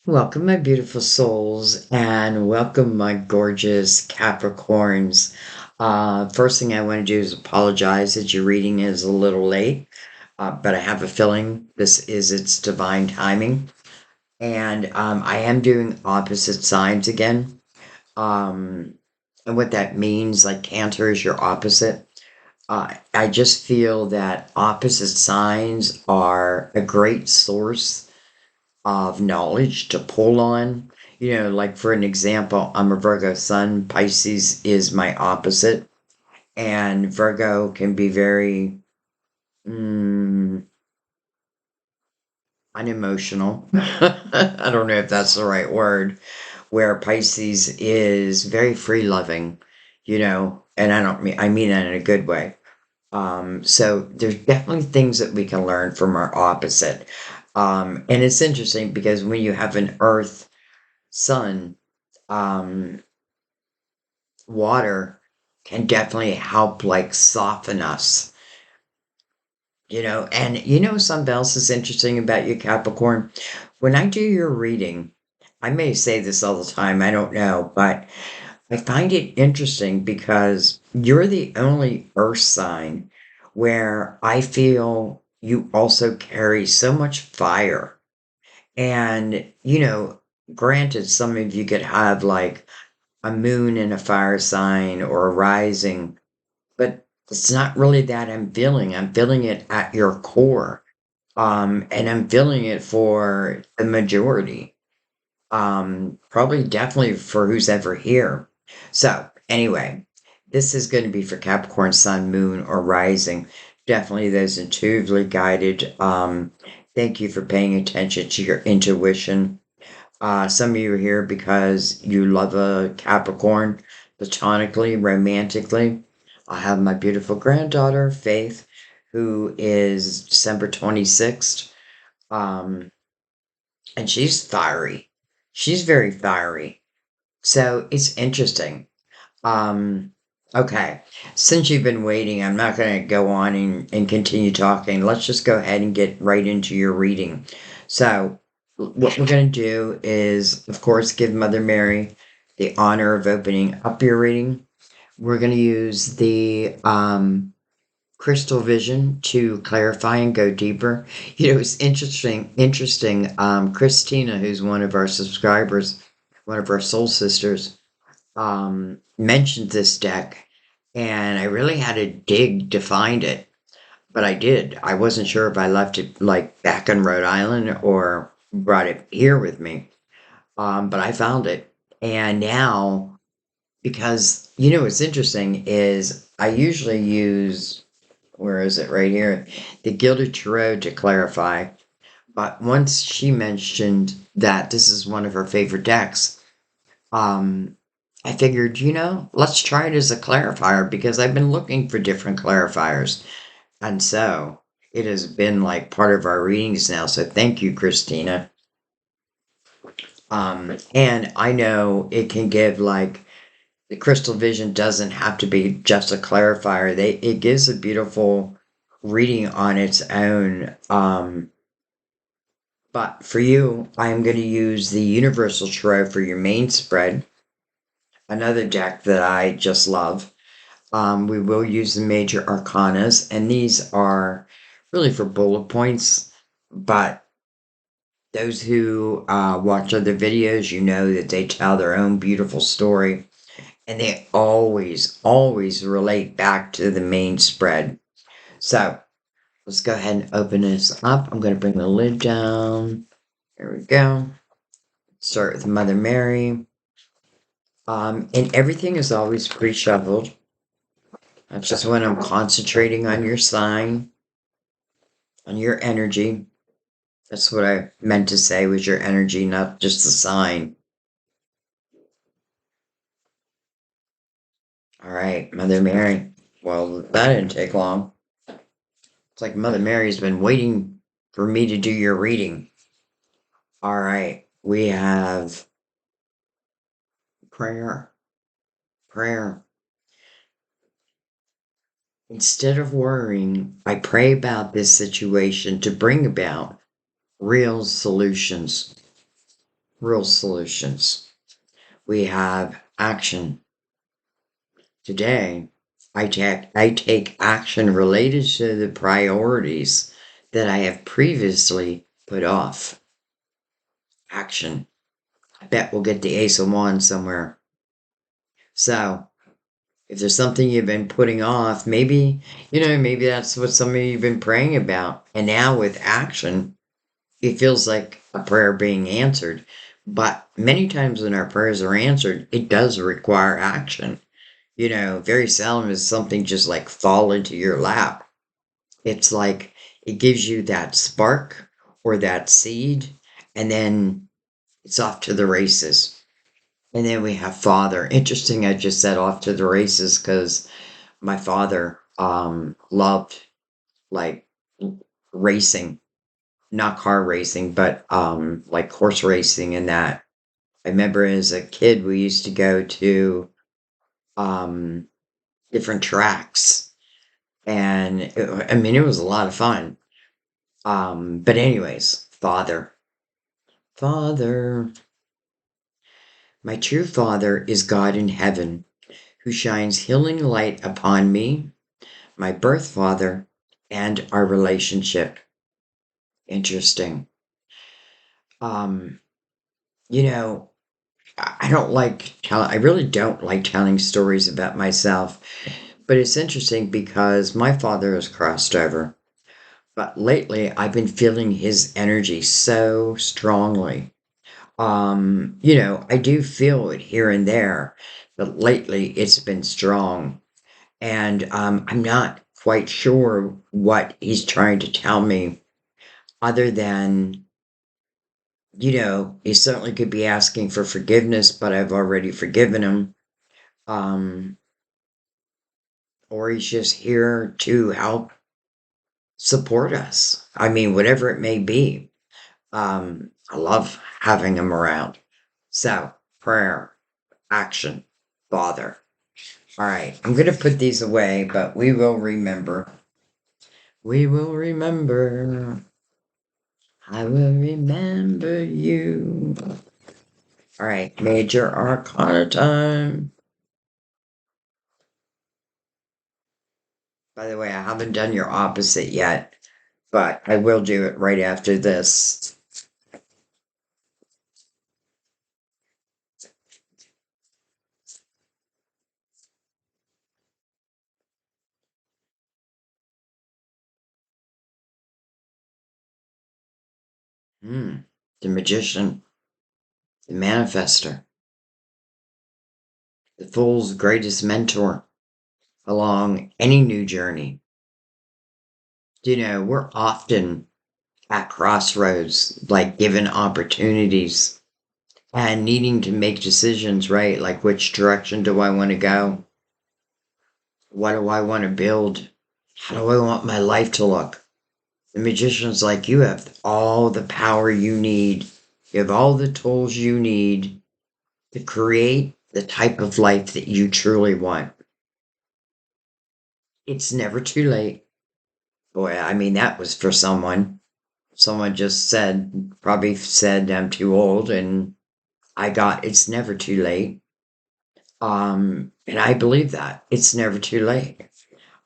Welcome, my beautiful souls, and welcome, my gorgeous Capricorns. First thing I want to do is apologize that your reading is a little late, but I have a feeling this is its divine timing. And I am doing opposite signs again. Um, and what that means, like Cancer is your opposite. I just feel that opposite signs are a great source of knowledge to pull on. Like for an example, I'm a Virgo sun, Pisces is my opposite, and Virgo can be very mm, unemotional. I don't know if that's the right word, where Pisces is very free loving, and I mean that in a good way. So there's definitely things that we can learn from our opposite. And it's interesting because when you have an Earth sun, um, water can definitely help like soften us, and something else is interesting about you, Capricorn. When I do your reading, I may say this all the time, I don't know, but I find it interesting because you're the only earth sign where I feel you also carry so much fire. And, granted, some of you could have like a moon in a fire sign or a rising, but it's not really that I'm feeling. I'm feeling it at your core. And I'm feeling it for the majority. Probably definitely for who's ever here. So anyway, this is going to be for Capricorn, Sun, Moon, or Rising. Definitely those intuitively guided. Thank you for paying attention to your intuition. Some of you are here because you love a Capricorn platonically, romantically. I have my beautiful granddaughter, Faith, who is December 26th. Um, and she's fiery. She's very fiery. So it's interesting. Um, okay. Since you've been waiting, I'm not going to go on and continue talking. Let's just go ahead and get right into your reading. So, what we're going to do is, of course, give Mother Mary the honor of opening up your reading. We're going to use the crystal vision to clarify and go deeper. It's interesting. Christina, who's one of our subscribers, one of our soul sisters, mentioned this deck, and I really had to dig to find it, but I did. I wasn't sure if I left it like back in Rhode Island or brought it here with me, but I found it, and now because what's interesting is I usually use, where is it, right here, the Gilded Tarot to clarify. But once she mentioned that this is one of her favorite decks, um, I figured, let's try it as a clarifier because I've been looking for different clarifiers. And so it has been like part of our readings now. So thank you, Christina. And I know it can give like the crystal vision doesn't have to be just a clarifier. It gives a beautiful reading on its own. But for you, I'm going to use the Universal Tarot for your main spread, another deck that I just love. We will use the major arcanas, and these are really for bullet points. But those who watch other videos, you know that they tell their own beautiful story, and they always, always relate back to the main spread. So let's go ahead and open this up. I'm going to bring the lid down. There we go. Start with Mother Mary. And everything is always pre-shuffled. That's just when I'm concentrating on your sign, on your energy. That's what I meant to say was your energy, not just the sign. All right, Mother Mary. Well, that didn't take long. It's like Mother Mary's been waiting for me to do your reading. All right, we have prayer. Prayer. Instead of worrying, I pray about this situation to bring about real solutions. Real solutions. We have action. Today, I take action related to the priorities that I have previously put off. Action. I bet we'll get the Ace of Wands somewhere. So, if there's something you've been putting off, maybe that's what some of you have been praying about. And now with action, it feels like a prayer being answered. But many times when our prayers are answered, it does require action. Very seldom is something just like fall into your lap. It's like it gives you that spark or that seed, and then it's off to the races. And then we have father. Interesting, I just said off to the races because my father loved like racing, not car racing, but like horse racing and that. I remember as a kid we used to go to um different tracks, and it was a lot of fun. But anyways, father, my true father is God in heaven, who shines healing light upon me, my birth father, and our relationship. Interesting. Um, you know, I don't like I really don't like telling stories about myself, but it's interesting because my father has crossed over. But lately I've been feeling his energy so strongly. I do feel it here and there, but lately it's been strong. And I'm not quite sure what he's trying to tell me, other than, he certainly could be asking for forgiveness, but I've already forgiven him. Um, or he's just here to help support us. I mean, whatever it may be. I love having him around. So, prayer, action, father. All right, I'm going to put these away, but we will remember. We will remember. I will remember you. All right, major arcana time. By the way, I haven't done your opposite yet, but I will do it right after this. The magician, the manifester, the fool's greatest mentor along any new journey. We're often at crossroads, like given opportunities and needing to make decisions, right? Like, which direction do I want to go? What do I want to build? How do I want my life to look? The magician's like, you have all the power you need. You have all the tools you need to create the type of life that you truly want. It's never too late. Boy, I mean, that was for someone. Someone just probably said, I'm too old, and it's never too late. And I believe that. It's never too late.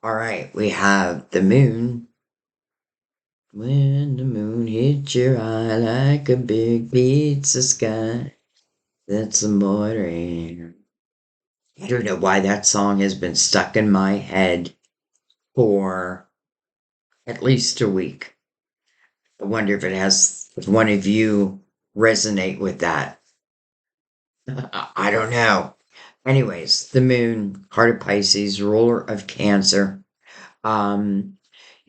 All right, we have the moon. When the moon hits your eye like a big pizza sky, that's the morning. I don't know why that song has been stuck in my head for at least a week. I wonder if one of you resonate with that. I don't know. Anyways, the moon, heart of Pisces, ruler of Cancer.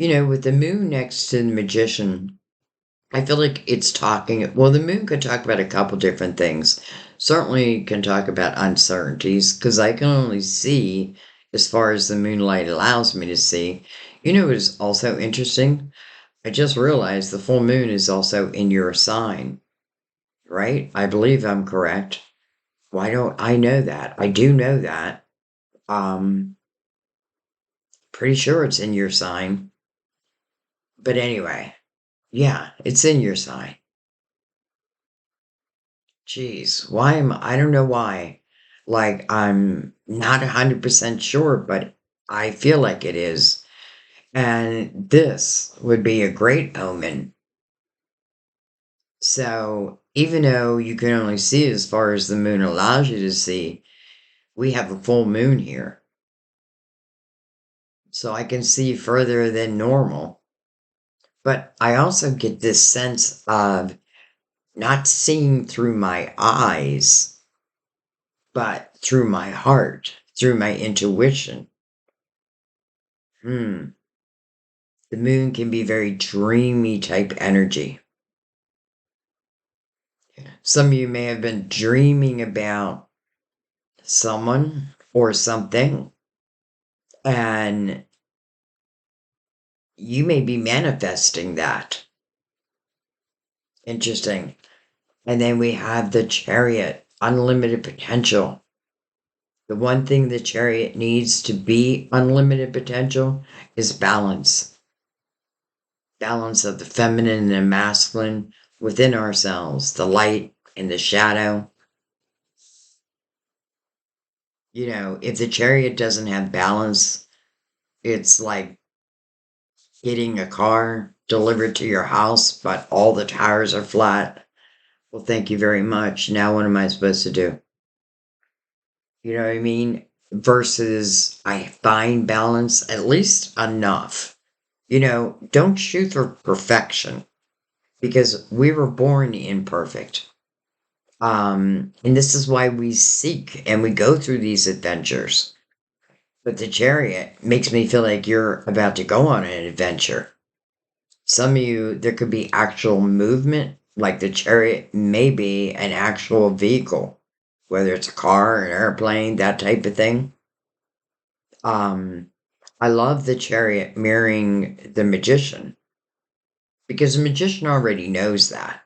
With the moon next to the magician, I feel like it's the moon could talk about a couple different things. Certainly can talk about uncertainties, because I can only see as far as the moonlight allows me to see. What is also interesting? I just realized the full moon is also in your sign, right? I believe I'm correct. Why don't I know that? I do know that. Um, Pretty sure it's in your sign. But anyway, Yeah, it's in your sign. Jeez, I don't know why. Like, I'm not 100% sure, but I feel like it is. And this would be a great omen. So, even though you can only see as far as the moon allows you to see, we have a full moon here. So I can see further than normal. But I also get this sense of not seeing through my eyes, but through my heart, through my intuition. Hmm. The moon can be very dreamy type energy. Some of you may have been dreaming about someone or something, and you may be manifesting that. Interesting. And then we have the chariot, unlimited potential. The one thing the chariot needs to be unlimited potential is balance. Balance of the feminine and masculine within ourselves, the light and the shadow. If the chariot doesn't have balance, it's like getting a car delivered to your house, but all the tires are flat. Well, thank you very much. Now, what am I supposed to do? You know what I mean? Versus I find balance, at least enough. Don't shoot for perfection because we were born imperfect. And this is why we seek and we go through these adventures. But the chariot makes me feel like you're about to go on an adventure. Some of you, there could be actual movement, like the chariot may be an actual vehicle, whether it's a car, an airplane, that type of thing. Um, I love the chariot mirroring the magician because the magician already knows that,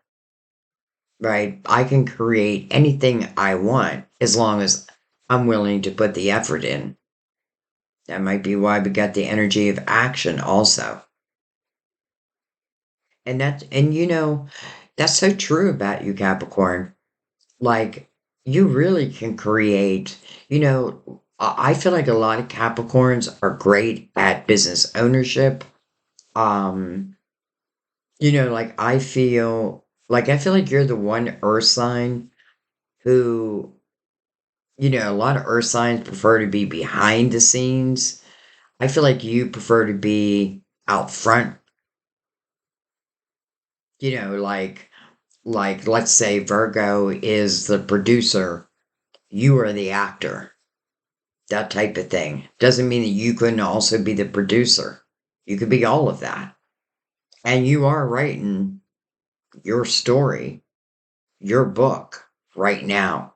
right? I can create anything I want as long as I'm willing to put the effort in. That might be why we got the energy of action also. And that's so true about you, Capricorn. Like, you really can create, I feel like a lot of Capricorns are great at business ownership. Um, I feel like you're the one earth sign who, a lot of earth signs prefer to be behind the scenes. I feel like you prefer to be out front, like let's say Virgo is the producer, you are the actor, that type of thing. Doesn't mean that you couldn't also be the producer. You could be all of that. And you are writing your story, your book right now.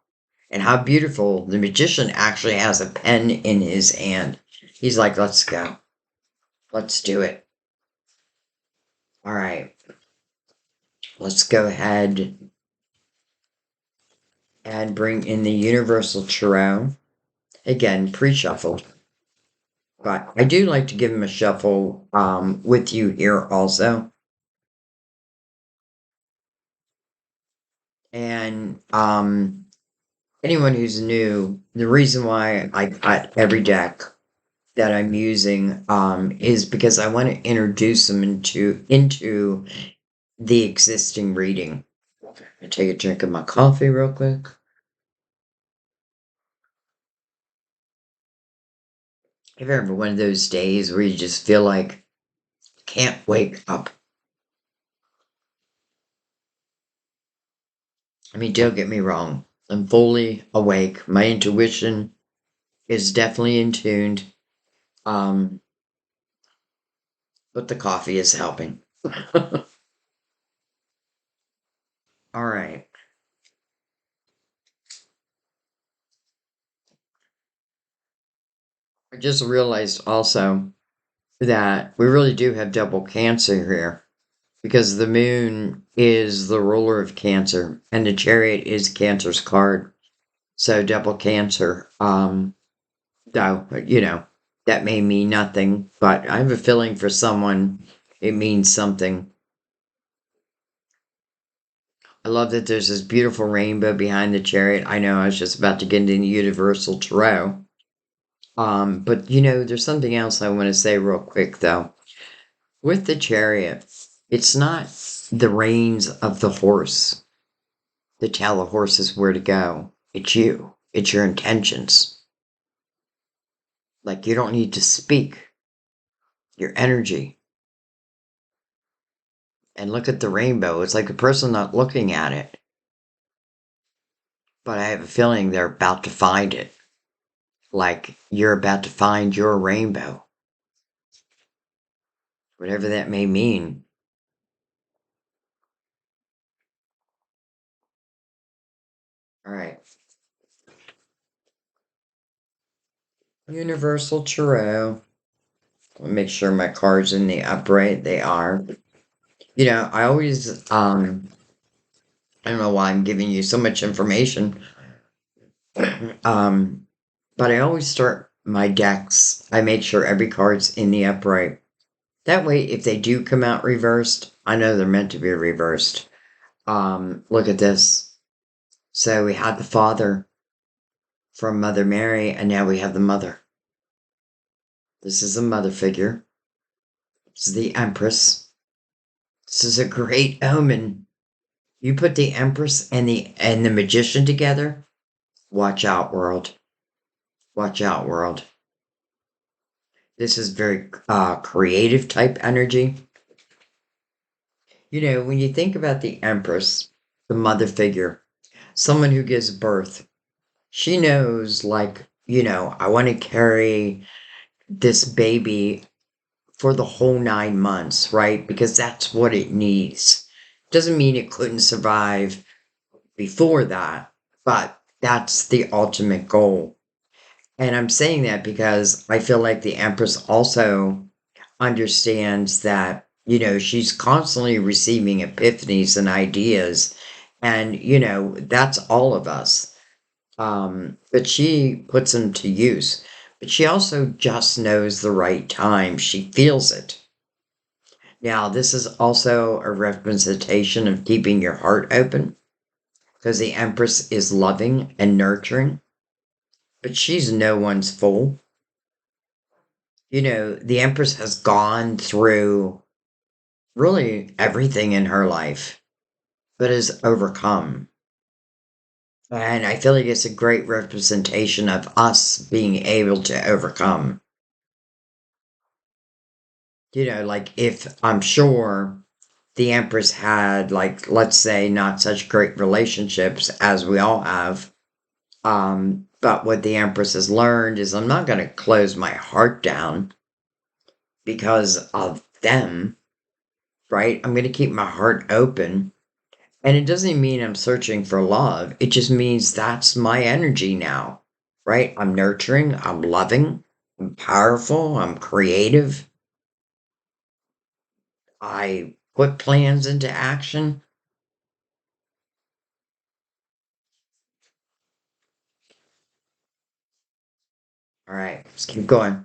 And how beautiful the magician actually has a pen in his hand. He's like, let's go. Let's do it. All right. Let's go ahead and bring in the Universal Tarot. Again, pre-shuffled. But I do like to give him a shuffle with you here also. And anyone who's new, the reason why I got every deck that I'm using is because I want to introduce them into the existing reading. I take a drink of my coffee real quick. Have you ever one of those days where you just feel like you can't wake up? I mean, don't get me wrong. I'm fully awake. My intuition is definitely in tuned. Um, but the coffee is helping. All right. I just realized also that we really do have double Cancer here because the moon is the ruler of Cancer and the chariot is Cancer's card. So double Cancer. Though, that may mean nothing, but I have a feeling for someone it means something. I love that there's this beautiful rainbow behind the chariot. I know I was just about to get into the universal tarot. But there's something else I want to say real quick though. With the chariot, it's not the reins of the horse that tell the horses where to go. It's you. It's your intentions. Like you don't need to speak your energy. And look at the rainbow. It's like the person not looking at it. But I have a feeling they're about to find it. Like you're about to find your rainbow. Whatever that may mean. All right. Universal Tarot. I'll make sure my cards in the upright. They are. I always I don't know why I'm giving you so much information. um but I always start my decks. I make sure every card's in the upright. That way if they do come out reversed, I know they're meant to be reversed. Look at this. So we had the father from Mother Mary, and now we have the mother. This is a mother figure. This is the Empress. This is a great omen. You put the Empress and the Magician together. Watch out, world. Watch out, world. This is very creative type energy. When you think about the Empress, the mother figure, someone who gives birth, she knows, like, I want to carry this baby for the whole 9 months, right? Because that's what it needs. Doesn't mean it couldn't survive before that, but that's the ultimate goal. And I'm saying that because I feel like the Empress also understands that, she's constantly receiving epiphanies and ideas. And, that's all of us. But she puts them to use. But she also just knows the right time. She feels it. Now, this is also a representation of keeping your heart open because the Empress is loving and nurturing, but she's no one's fool. The Empress has gone through really everything in her life, but has overcome. And I feel like it's a great representation of us being able to overcome. Like if I'm sure the Empress had, like, let's say, not such great relationships as we all have. But what the Empress has learned is I'm not going to close my heart down because of them, right? I'm going to keep my heart open. And it doesn't mean I'm searching for love. It just means that's my energy now, right? I'm nurturing, I'm loving, I'm powerful, I'm creative. I put plans into action. All right, let's keep going.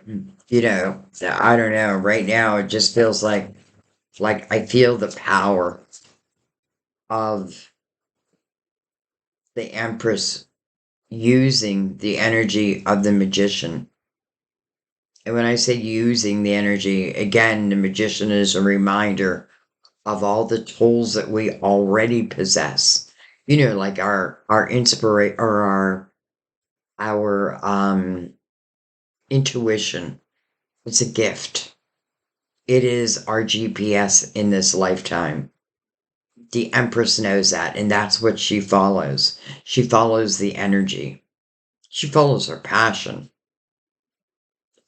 I don't know. Right now, it just feels like I feel the power of the Empress using the energy of the magician. And when I say using the energy, again, the magician is a reminder of all the tools that we already possess. Like our inspiration or our intuition. It's a gift. It is our GPS in this lifetime. The Empress knows that, and that's what she follows. She follows the energy. She follows her passion.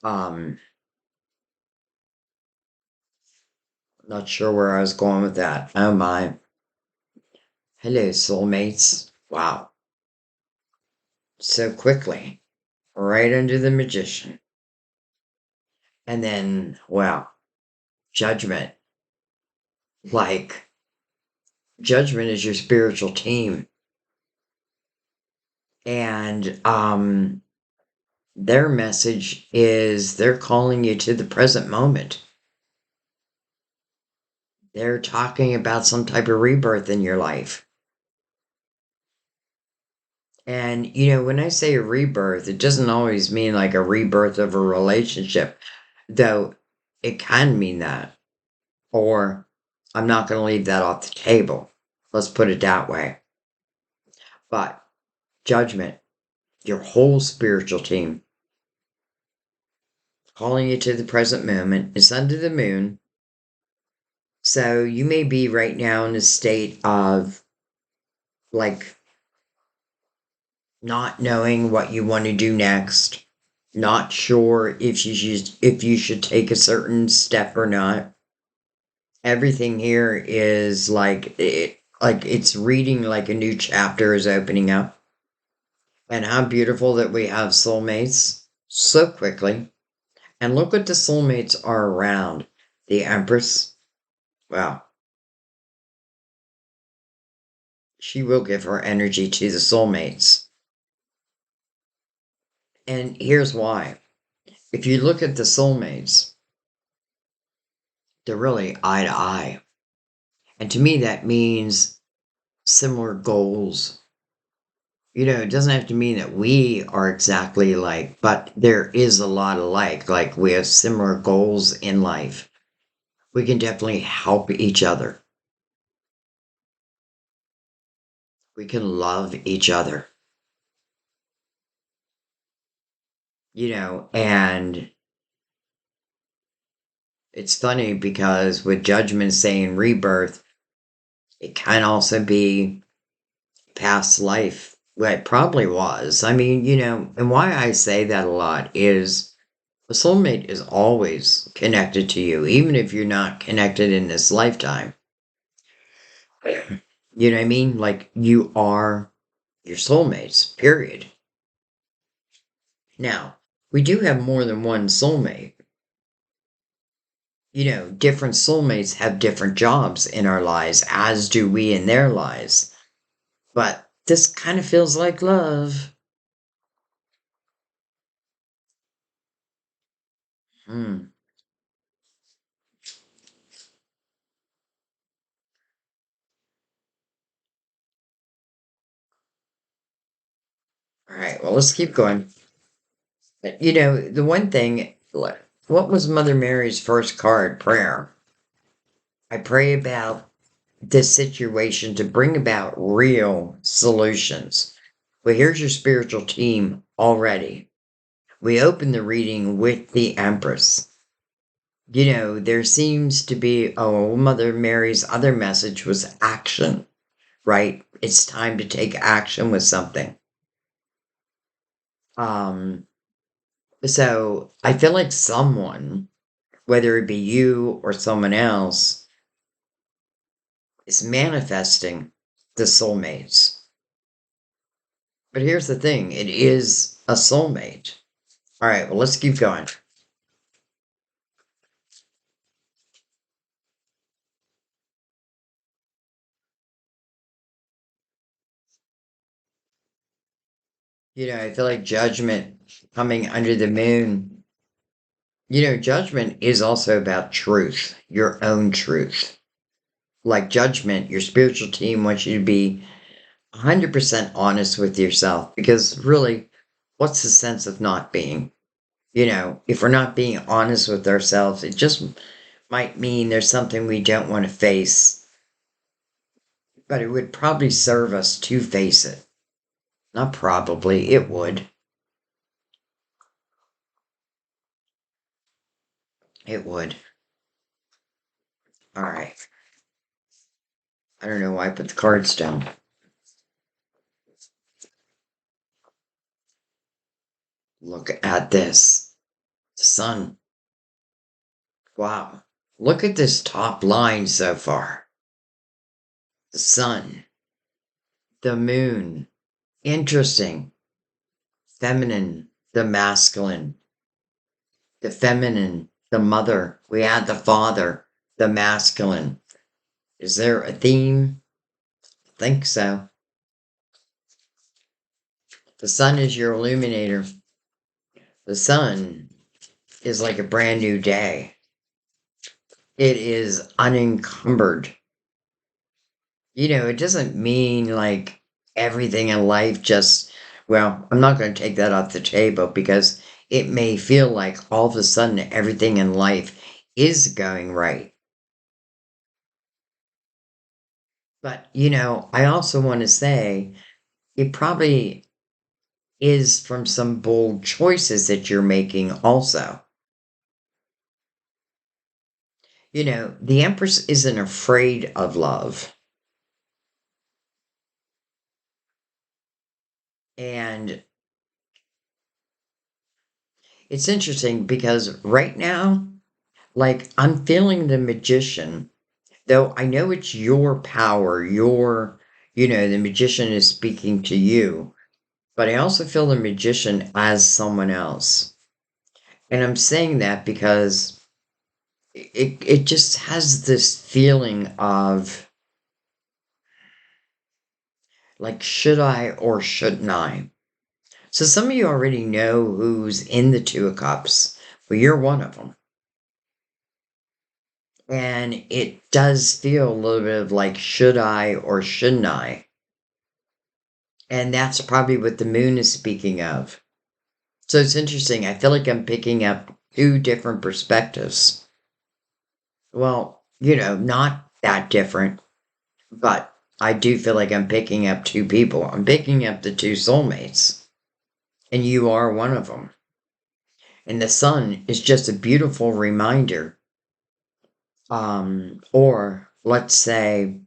Um, Not sure where I was going with that. Oh my. Hello, soulmates. Wow. So quickly. Right under the magician. And then, well, judgment. Like, judgment is your spiritual team. And their message is they're calling you to the present moment. They're talking about some type of rebirth in your life. And, when I say a rebirth, it doesn't always mean like a rebirth of a relationship, though it can mean that. Or I'm not going to leave that off the table. Let's put it that way. But judgment, your whole spiritual team, calling you to the present moment, is under the moon. So you may be right now in a state of like not knowing what you want to do next, not sure if you should take a certain step or not. Everything here is like it's reading like a new chapter is opening up. And how beautiful that we have soulmates so quickly. And look what the soulmates are around. The Empress, well, she will give her energy to the soulmates. And here's why. If you look at the soulmates, they're really eye to eye. And to me, that means similar goals. It doesn't have to mean that we are exactly like, but there is a lot alike. Like we have similar goals in life. We can definitely help each other. We can love each other, and it's funny because with judgment saying rebirth, it can also be past life. Well, it probably was. I mean, and why I say that a lot is a soulmate is always connected to you, even if you're not connected in this lifetime. You know what I mean? Like you are your soulmates, period. Now, we do have more than one soulmate. Different soulmates have different jobs in our lives, as do we in their lives. But this kind of feels like love. Hmm. All right, well, let's keep going. The one thing, what was Mother Mary's first card? Prayer. I pray about this situation to bring about real solutions. Well, here's your spiritual team already. We open the reading with the Empress. There seems to be, Mother Mary's other message was action, right? It's time to take action with something. Um, so I feel like someone, whether it be you or someone else, is manifesting the soulmates. But here's the thing, it is a soulmate. All right, well, let's keep going. I feel like judgment coming under the moon. Judgment is also about truth, your own truth. Like judgment, your spiritual team wants you to be 100% honest with yourself because really, what's the sense of not being? If we're not being honest with ourselves, it just might mean there's something we don't want to face, but it would probably serve us to face it. Not probably, it would. It would. All right. I don't know why I put the cards down. Look at this. The sun. Wow. Look at this top line so far. The sun. The moon. Interesting. Feminine. The masculine. The feminine. The mother. We had the father. The masculine. Is there a theme? I think so. The sun is your illuminator. The sun is like a brand new day. It is unencumbered. It doesn't mean like everything in life just, well, I'm not going to take that off the table because it may feel like all of a sudden everything in life is going right. But, I also want to say it probably is from some bold choices that you're making also. The Empress isn't afraid of love. And it's interesting because right now, like, I'm feeling the magician, though I know it's your power, the magician is speaking to you, but I also feel the magician as someone else. And I'm saying that because it just has this feeling of like, should I or shouldn't I? So some of you already know who's in the Two of Cups, but you're one of them. And it does feel a little bit of like, should I or shouldn't I? And that's probably what the moon is speaking of. So it's interesting. I feel like I'm picking up two different perspectives. Well, not that different, but I do feel like I'm picking up two people. I'm picking up the two soulmates, and you are one of them. And the sun is just a beautiful reminder. Or let's say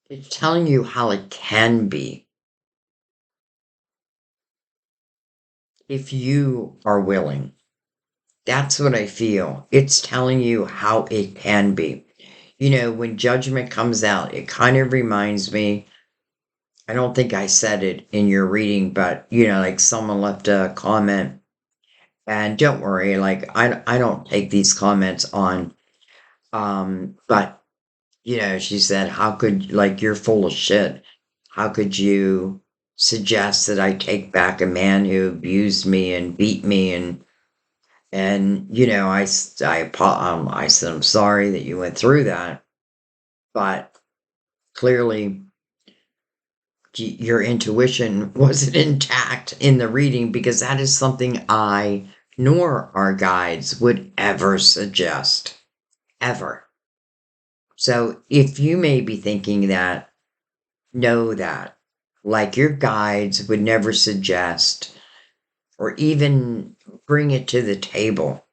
it's telling you how it can be if you are willing. That's what I feel. It's telling you how it can be. When judgment comes out, it kind of reminds me. I don't think I said it in your reading, but like someone left a comment, and don't worry, like I don't take these comments on. But she said, "How could like you're full of shit? How could you suggest that I take back a man who abused me and beat me and I said I'm sorry that you went through that, but clearly your intuition wasn't intact in the reading because that is something I nor our guides would ever suggest ever. So if you may be thinking that, know that like your guides would never suggest or even bring it to the table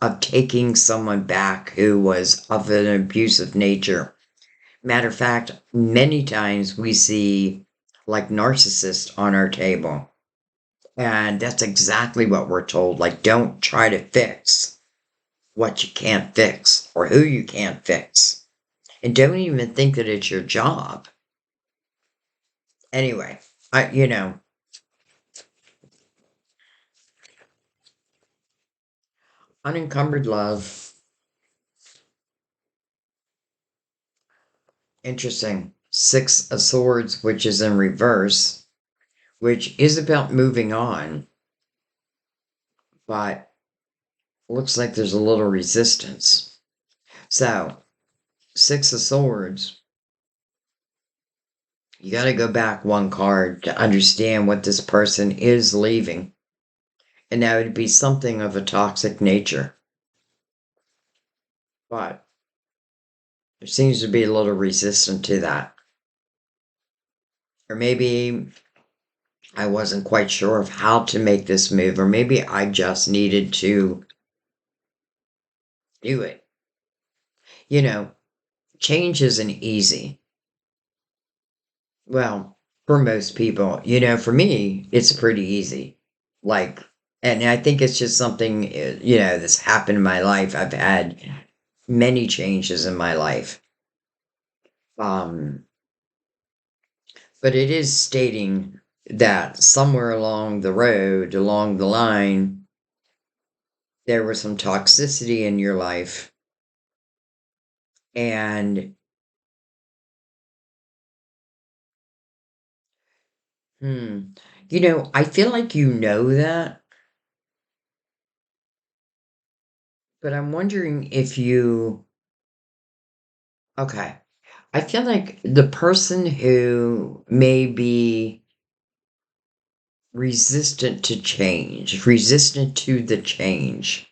of taking someone back who was of an abusive nature. Matter of fact, many times we see like narcissists on our table. And that's exactly what we're told. Like, don't try to fix what you can't fix or who you can't fix. And don't even think that it's your job. Anyway, unencumbered love. Interesting. Six of Swords, which is in reverse, which is about moving on, but looks like there's a little resistance. So, Six of Swords, you got to go back one card to understand what this person is leaving. And that would be something of a toxic nature. But there seems to be a little resistance to that. Or maybe I wasn't quite sure of how to make this move, or maybe I just needed to do it. You know, change isn't easy. Well, for most people, for me, it's pretty easy. Like, and I think it's just something, that's happened in my life. I've had many changes in my life. Um, but it is stating that somewhere along the road, along the line, there was some toxicity in your life. And Hmm. You know, I feel like you know that, but I'm wondering if you. Okay. I feel like the person who may be resistant to the change,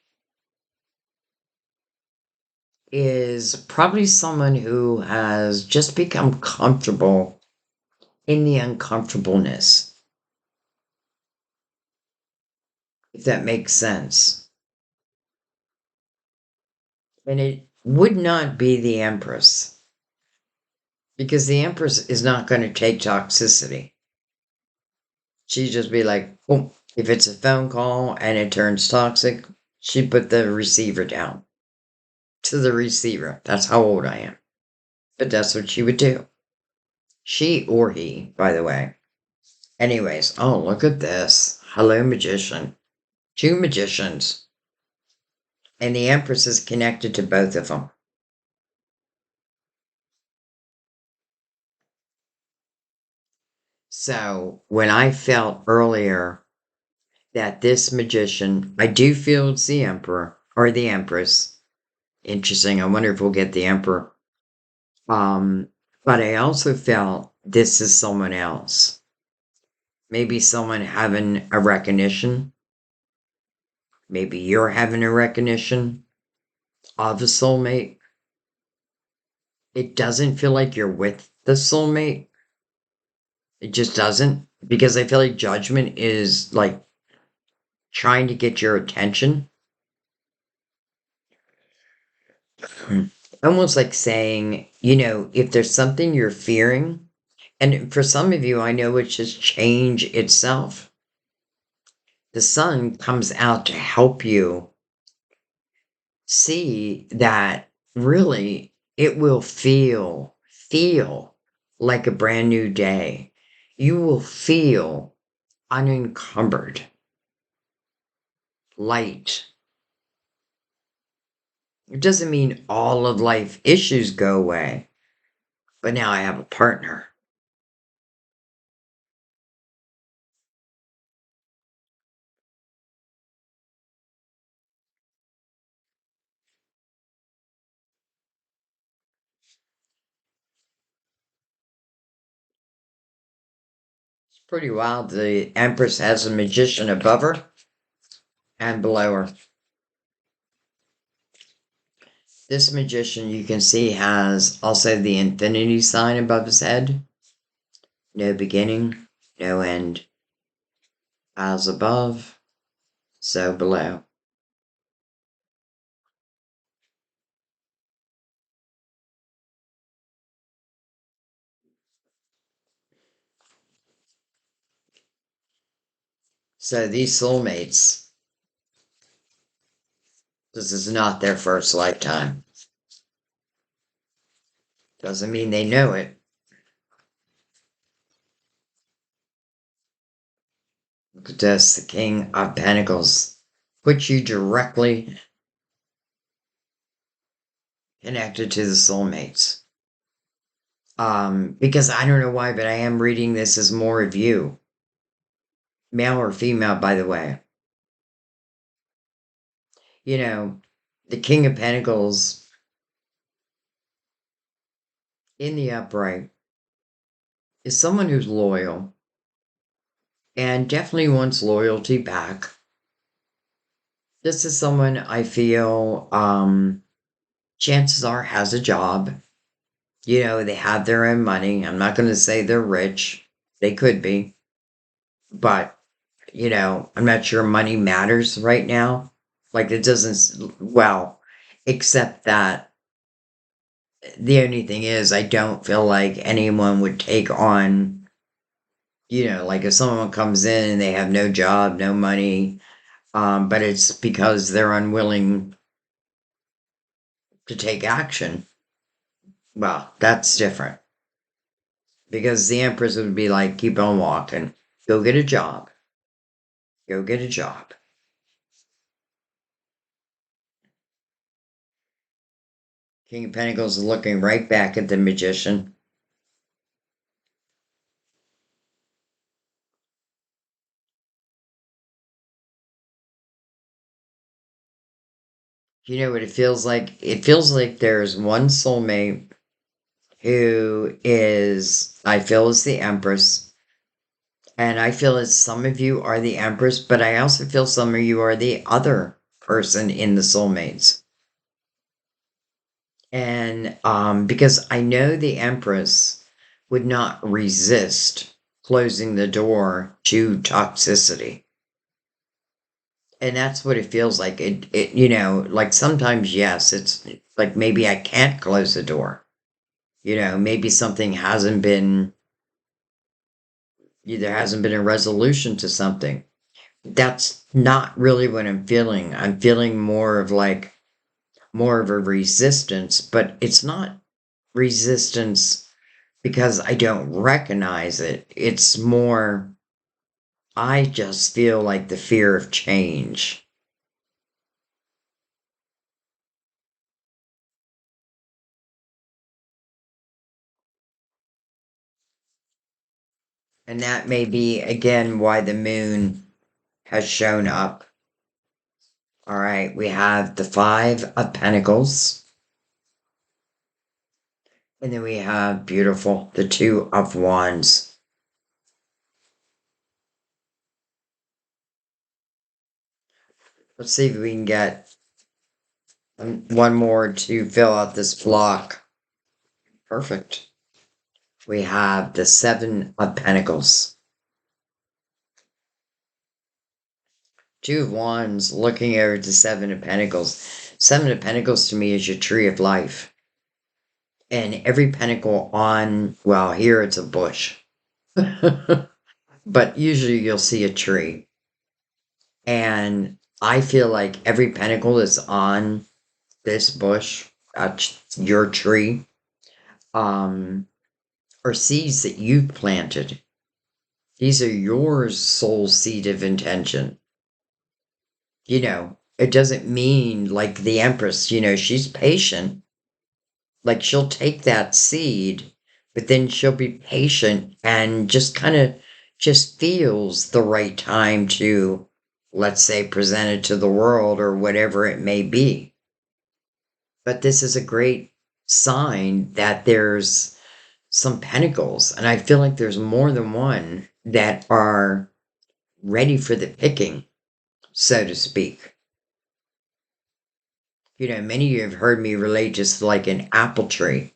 is probably someone who has just become comfortable in the uncomfortableness, if that makes sense. And it would not be the Empress, because the Empress is not going to take toxicity. She'd just be like, oh, if it's a phone call and it turns toxic, she'd put the receiver down to the receiver. That's how old I am. But that's what she would do. She or he, by the way. Anyways, oh, look at this. Hello, magician. Two magicians. And the Empress is connected to both of them. So when I felt earlier that this magician, I do feel it's the Emperor or the Empress. Interesting. I wonder if we'll get the Emperor. Um, but I also felt this is someone else. Maybe someone having a recognition. Maybe you're having a recognition of a soulmate. It doesn't feel like you're with the soulmate. It just doesn't. Because I feel like judgment is like trying to get your attention. Almost like saying, you know, if there's something you're fearing, and for some of you, I know it's just change itself. The sun comes out to help you see that really it will feel like a brand new day. You will feel unencumbered, light. It doesn't mean all of life issues go away, but now I have a partner. It's pretty wild. The Empress has a magician above her and below her. This magician you can see has also the infinity sign above his head. No beginning, no end. As above, so below. So these soulmates, this is not their first lifetime. Doesn't mean they know it. Look at this, the King of Pentacles. Puts you directly connected to the soulmates. Because I don't know why, but I am reading this as more of you. Male or female, by the way. You know, the King of Pentacles in the upright is someone who's loyal and definitely wants loyalty back. This is someone I feel, chances are has a job. You know, they have their own money. I'm not going to say they're rich. They could be. But, you know, I'm not sure money matters right now. Like, it doesn't, well, except that the only thing is, I don't feel like anyone would take on, you know, like if someone comes in and they have no job, no money, but it's because they're unwilling to take action. Well, that's different. Because the Empress would be like, keep on walking. Go get a job. Go get a job. King of Pentacles is looking right back at the Magician. You know what it feels like? It feels like there's one soulmate who is, I feel, is the Empress. And I feel as some of you are the Empress, but I also feel some of you are the other person in the soulmates. And because I know the Empress would not resist closing the door to toxicity. And that's what it feels like. Like sometimes, yes, it's like maybe I can't close the door. Maybe something hasn't been, there hasn't been a resolution to something. That's not really what I'm feeling. I'm feeling more of a resistance, but it's not resistance because I don't recognize it. It's more, I just feel like the fear of change. And that may be, again, why the moon has shown up. All right, we have the Five of Pentacles. And then we have beautiful, the Two of Wands. Let's see if we can get one more to fill out this block. Perfect. We have the Seven of Pentacles. Two of Wands looking over the Seven of Pentacles. Seven of Pentacles to me is your tree of life. And every pentacle on, well, here it's a bush. But usually you'll see a tree. And I feel like every pentacle is on this bush, your tree, um, or seeds that you've planted. These are your soul seed of intention. It doesn't mean like the Empress, she's patient. Like she'll take that seed, but then she'll be patient and just kind of just feels the right time to, let's say, present it to the world or whatever it may be. But this is a great sign that there's some pentacles, and I feel like there's more than one that are ready for the picking, so to speak. Many of you have heard me relate just like an apple tree,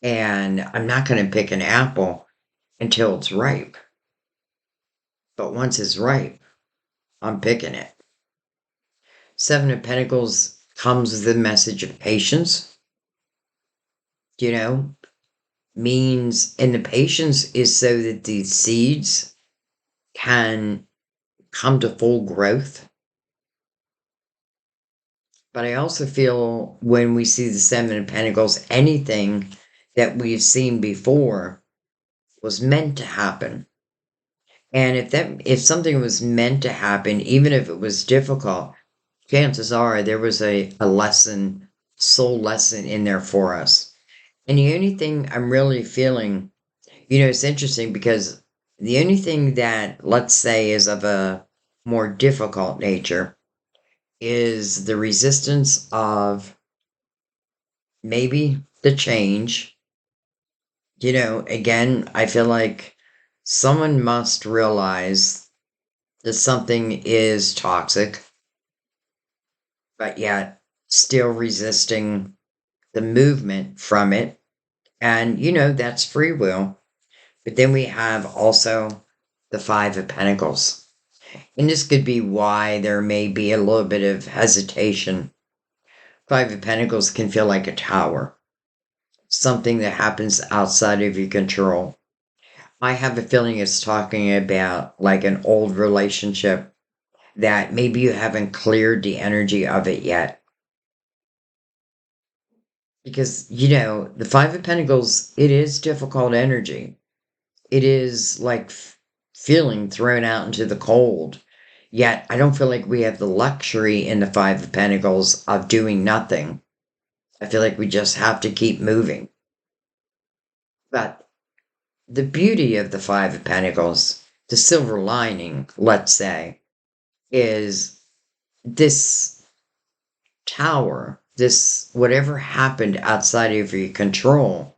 and I'm not going to pick an apple until it's ripe. But once it's ripe, I'm picking it. Seven of Pentacles comes with the message of patience, you know, means, and the patience is so that these seeds can come to full growth. But I also feel when we see the Seven of Pentacles, anything that we've seen before was meant to happen. And if something was meant to happen, even if it was difficult, chances are there was a lesson, soul lesson in there for us. And the only thing I'm really feeling, it's interesting because the only thing that, let's say, is of a more difficult nature is the resistance of maybe the change. Again, I feel like someone must realize that something is toxic, but yet still resisting the movement from it. And, that's free will. But then we have also the Five of Pentacles. And this could be why there may be a little bit of hesitation. Five of Pentacles can feel like a tower, something that happens outside of your control. I have a feeling it's talking about like an old relationship that maybe you haven't cleared the energy of it yet. Because, the Five of Pentacles, it is difficult energy. It is like feeling thrown out into the cold. Yet, I don't feel like we have the luxury in the Five of Pentacles of doing nothing. I feel like we just have to keep moving. But the beauty of the Five of Pentacles, the silver lining, let's say, is this Tower, this whatever happened outside of your control,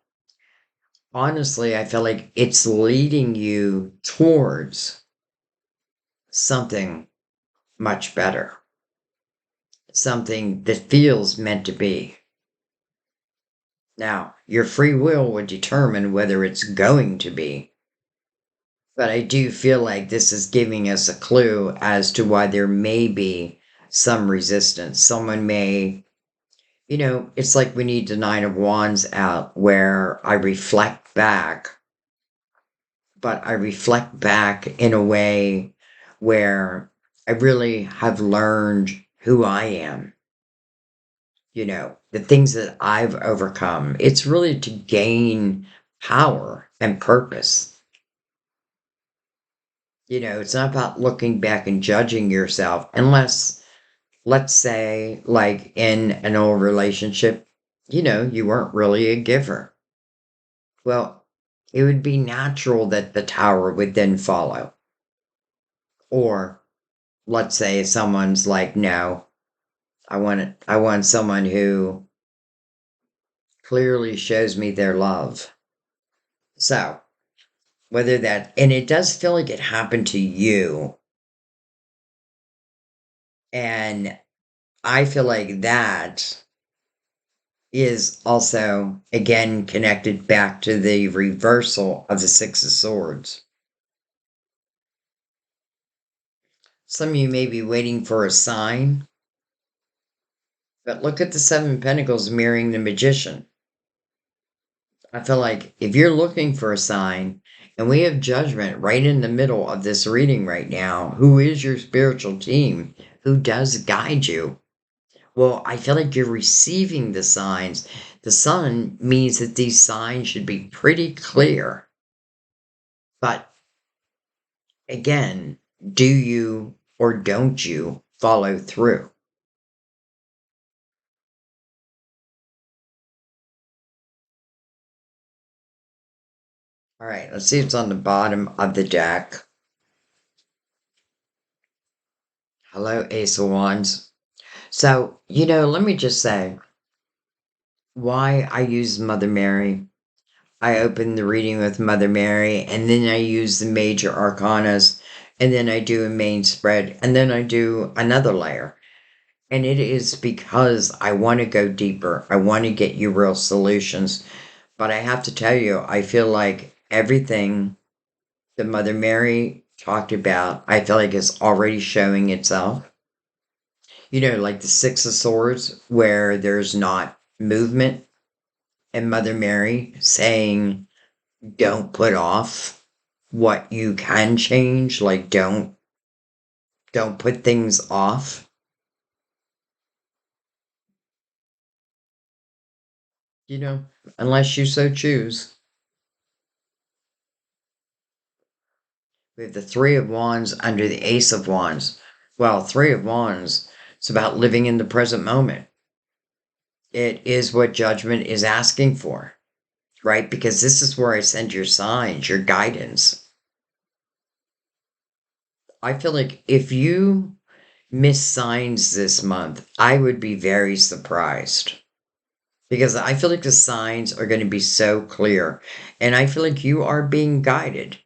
honestly, I feel like it's leading you towards something much better, something that feels meant to be. Now, your free will would determine whether it's going to be, but I do feel like this is giving us a clue as to why there may be some resistance. Someone may, it's like we need the Nine of Wands out where I reflect back, but I reflect back in a way where I really have learned who I am, the things that I've overcome. It's really to gain power and purpose. It's not about looking back and judging yourself, unless, let's say, like in an old relationship, you weren't really a giver. Well, it would be natural that the tower would then follow. Or let's say someone's like, no, I want someone who clearly shows me their love. So, whether that, and it does feel like it happened to you. And I feel like that is also, again, connected back to the reversal of the Six of Swords. Some of you may be waiting for a sign, but look at the Seven of Pentacles mirroring the Magician. I feel like if you're looking for a sign, and we have Judgment right in the middle of this reading right now, who is your spiritual team, who does guide you. Well, I feel like you're receiving the signs. The Sun means that these signs should be pretty clear. But again, do you or don't you follow through? All right, let's see what's on the bottom of the deck. Hello, Ace of Wands. So, let me just say why I use Mother Mary. I open the reading with Mother Mary, and then I use the major arcanas, and then I do a main spread, and then I do another layer. And it is because I want to go deeper. I want to get you real solutions. But I have to tell you, I feel like everything that Mother Mary talked about, I feel like is already showing itself. Like the Six of Swords, where there's not movement, and Mother Mary saying, don't put off what you can change. Like, don't put things off. Unless you so choose. We have the Three of Wands under the Ace of Wands. Well, Three of Wands, it's about living in the present moment. It is what Judgment is asking for, right? Because this is where I send your signs, your guidance. I feel like if you miss signs this month, I would be very surprised. Because I feel like the signs are going to be so clear. And I feel like you are being guided.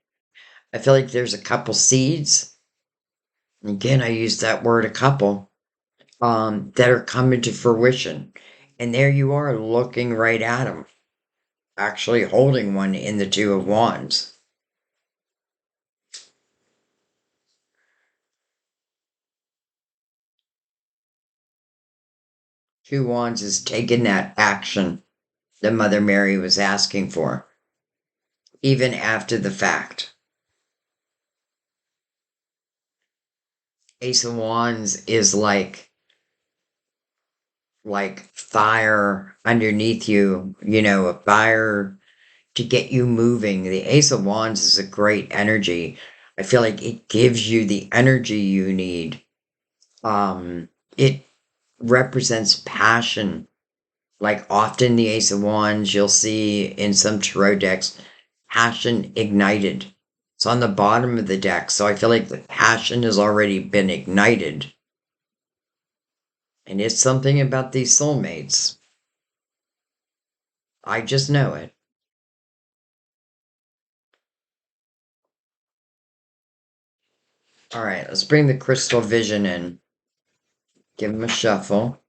I feel like there's a couple seeds. Again, I use that word, a couple, that are coming to fruition. And there you are looking right at them. Actually holding one in the Two of Wands. Two of Wands is taking that action that Mother Mary was asking for. Even after the fact. Ace of Wands is like fire underneath you, a fire to get you moving. The Ace of Wands is a great energy. I feel like it gives you the energy you need. It represents passion. Like often the Ace of Wands, you'll see in some tarot decks, passion ignited. It's on the bottom of the deck, so I feel like the passion has already been ignited. And it's something about these soulmates. I just know it. All right, let's bring the crystal vision in. Give them a shuffle.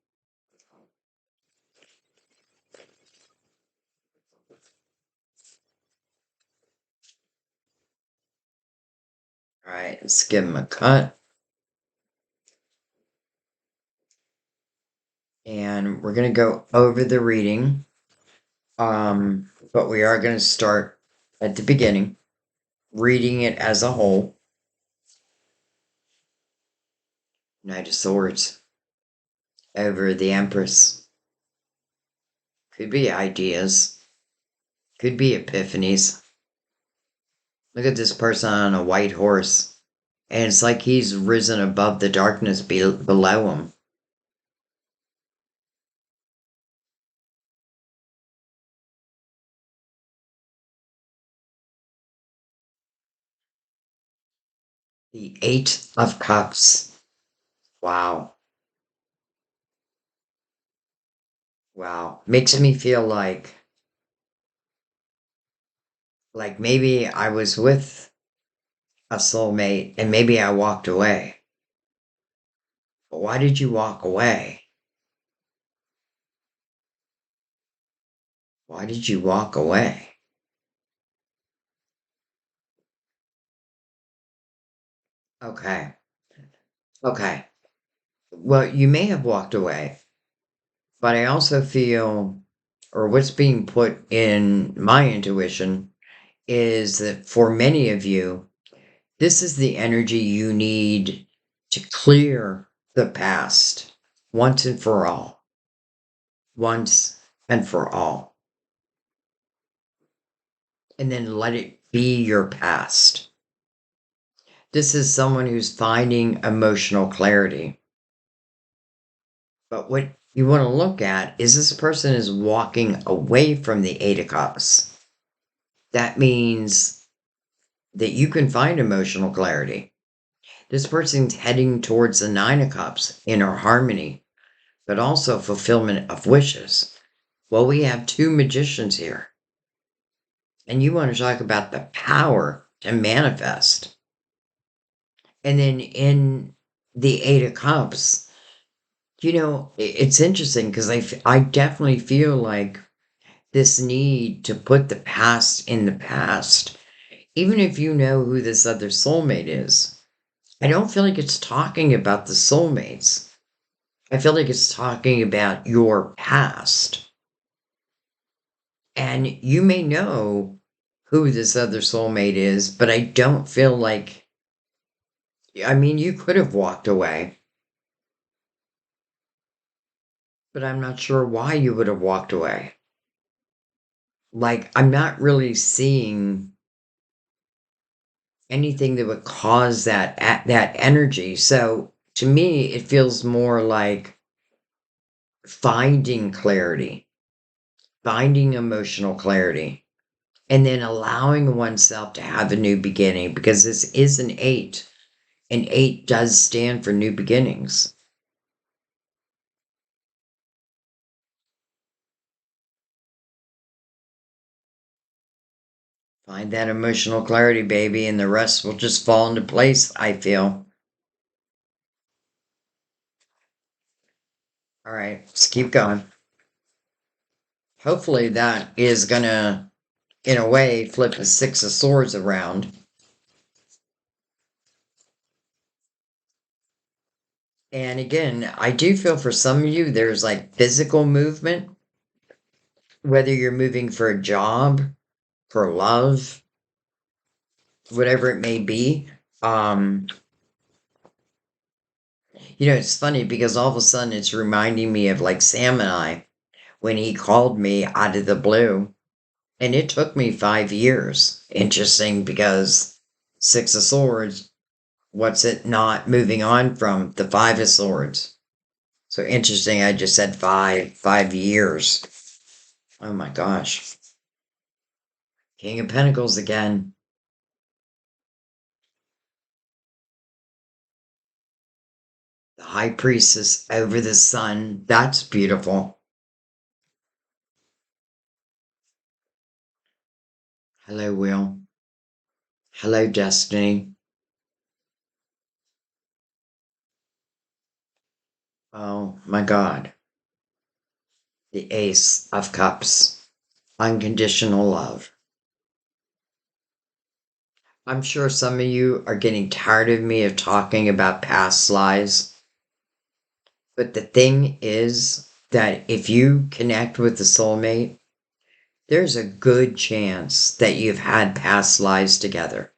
All right, let's give them a cut. And we're going to go over the reading. But we are going to start at the beginning, reading it as a whole. Knight of Swords over the Empress. Could be ideas. Could be epiphanies. Look at this person on a white horse. And it's like he's risen above the darkness below him. The Eight of Cups. Wow. Wow. Makes me feel like maybe I was with a soulmate and maybe I walked away. But why did you walk away? Why did you walk away? Okay. Okay. Well, you may have walked away, but I also feel, or what's being put in my intuition, is that for many of you, this is the energy you need to clear the past once and for all. Once and for all. And then let it be your past. This is someone who's finding emotional clarity. But what you want to look at is this person is walking away from the Eight of Cups. That means that you can find emotional clarity. This person's heading towards the Nine of Cups, inner harmony, but also fulfillment of wishes. Well, we have two magicians here. And you want to talk about the power to manifest. And then in the Eight of Cups, it's interesting because I definitely feel like this need to put the past in the past, even if you know who this other soulmate is. I don't feel like it's talking about the soulmates. I feel like it's talking about your past. And you may know who this other soulmate is, but I don't feel like, I mean, you could have walked away, but I'm not sure why you would have walked away. Like, I'm not really seeing anything that would cause that energy. So to me, it feels more like finding clarity, finding emotional clarity, and then allowing oneself to have a new beginning because this is an eight, and eight does stand for new beginnings. Find that emotional clarity, baby, and the rest will just fall into place, I feel. All right, let's keep going. Hopefully, that is going to, in a way, flip the Six of Swords around. And again, I do feel for some of you, there's like physical movement, whether you're moving for a job, for love, whatever it may be. Um, it's funny because all of a sudden it's reminding me of like Sam and I when he called me out of the blue. And it took me 5 years. Interesting because Six of Swords, what's it not moving on from the Five of Swords? So interesting, I just said 5 years. Oh my gosh. King of Pentacles again. The High priestess over the sun. That's beautiful. Hello, Will. Hello, Destiny. Oh my God. The Ace of Cups. Unconditional love. I'm sure some of you are getting tired of me of talking about past lives. But the thing is that if you connect with the soulmate, there's a good chance that you've had past lives together.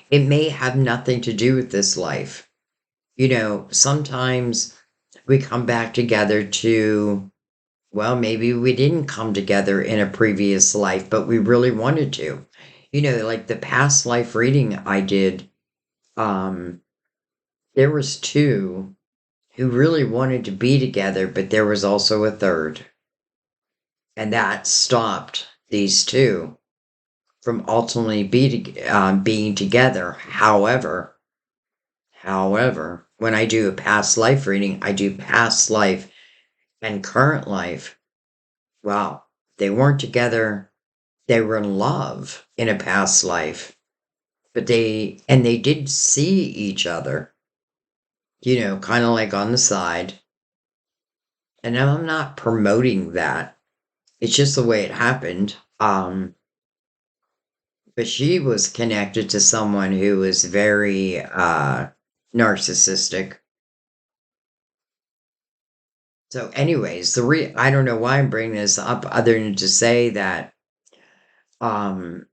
It may have nothing to do with this life. You know, sometimes we come back together to, well, maybe we didn't come together in a previous life, but we really wanted to. You know, like the past life reading I did, um, there was two who really wanted to be together, but there was also a third. And that stopped these two from ultimately being together. However, when I do a past life reading, I do past life and current life. Wow, they weren't together. They were in love in a past life, but they did see each other, you know, kind of like on the side. And I'm not promoting that. It's just the way it happened. But she was connected to someone who was very narcissistic. So, anyways, I don't know why I'm bringing this up, other than to say that, um,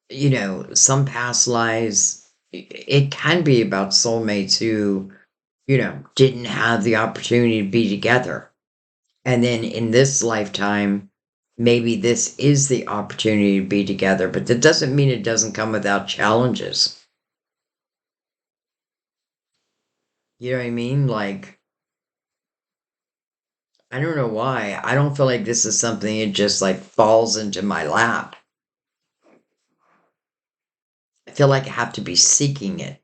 you know, some past lives, it can be about soulmates who, you know, didn't have the opportunity to be together, and then in this lifetime, maybe this is the opportunity to be together. But that doesn't mean it doesn't come without challenges. You know what I mean? Like, I don't know why. I don't feel like this is something that just like falls into my lap. I feel like I have to be seeking it.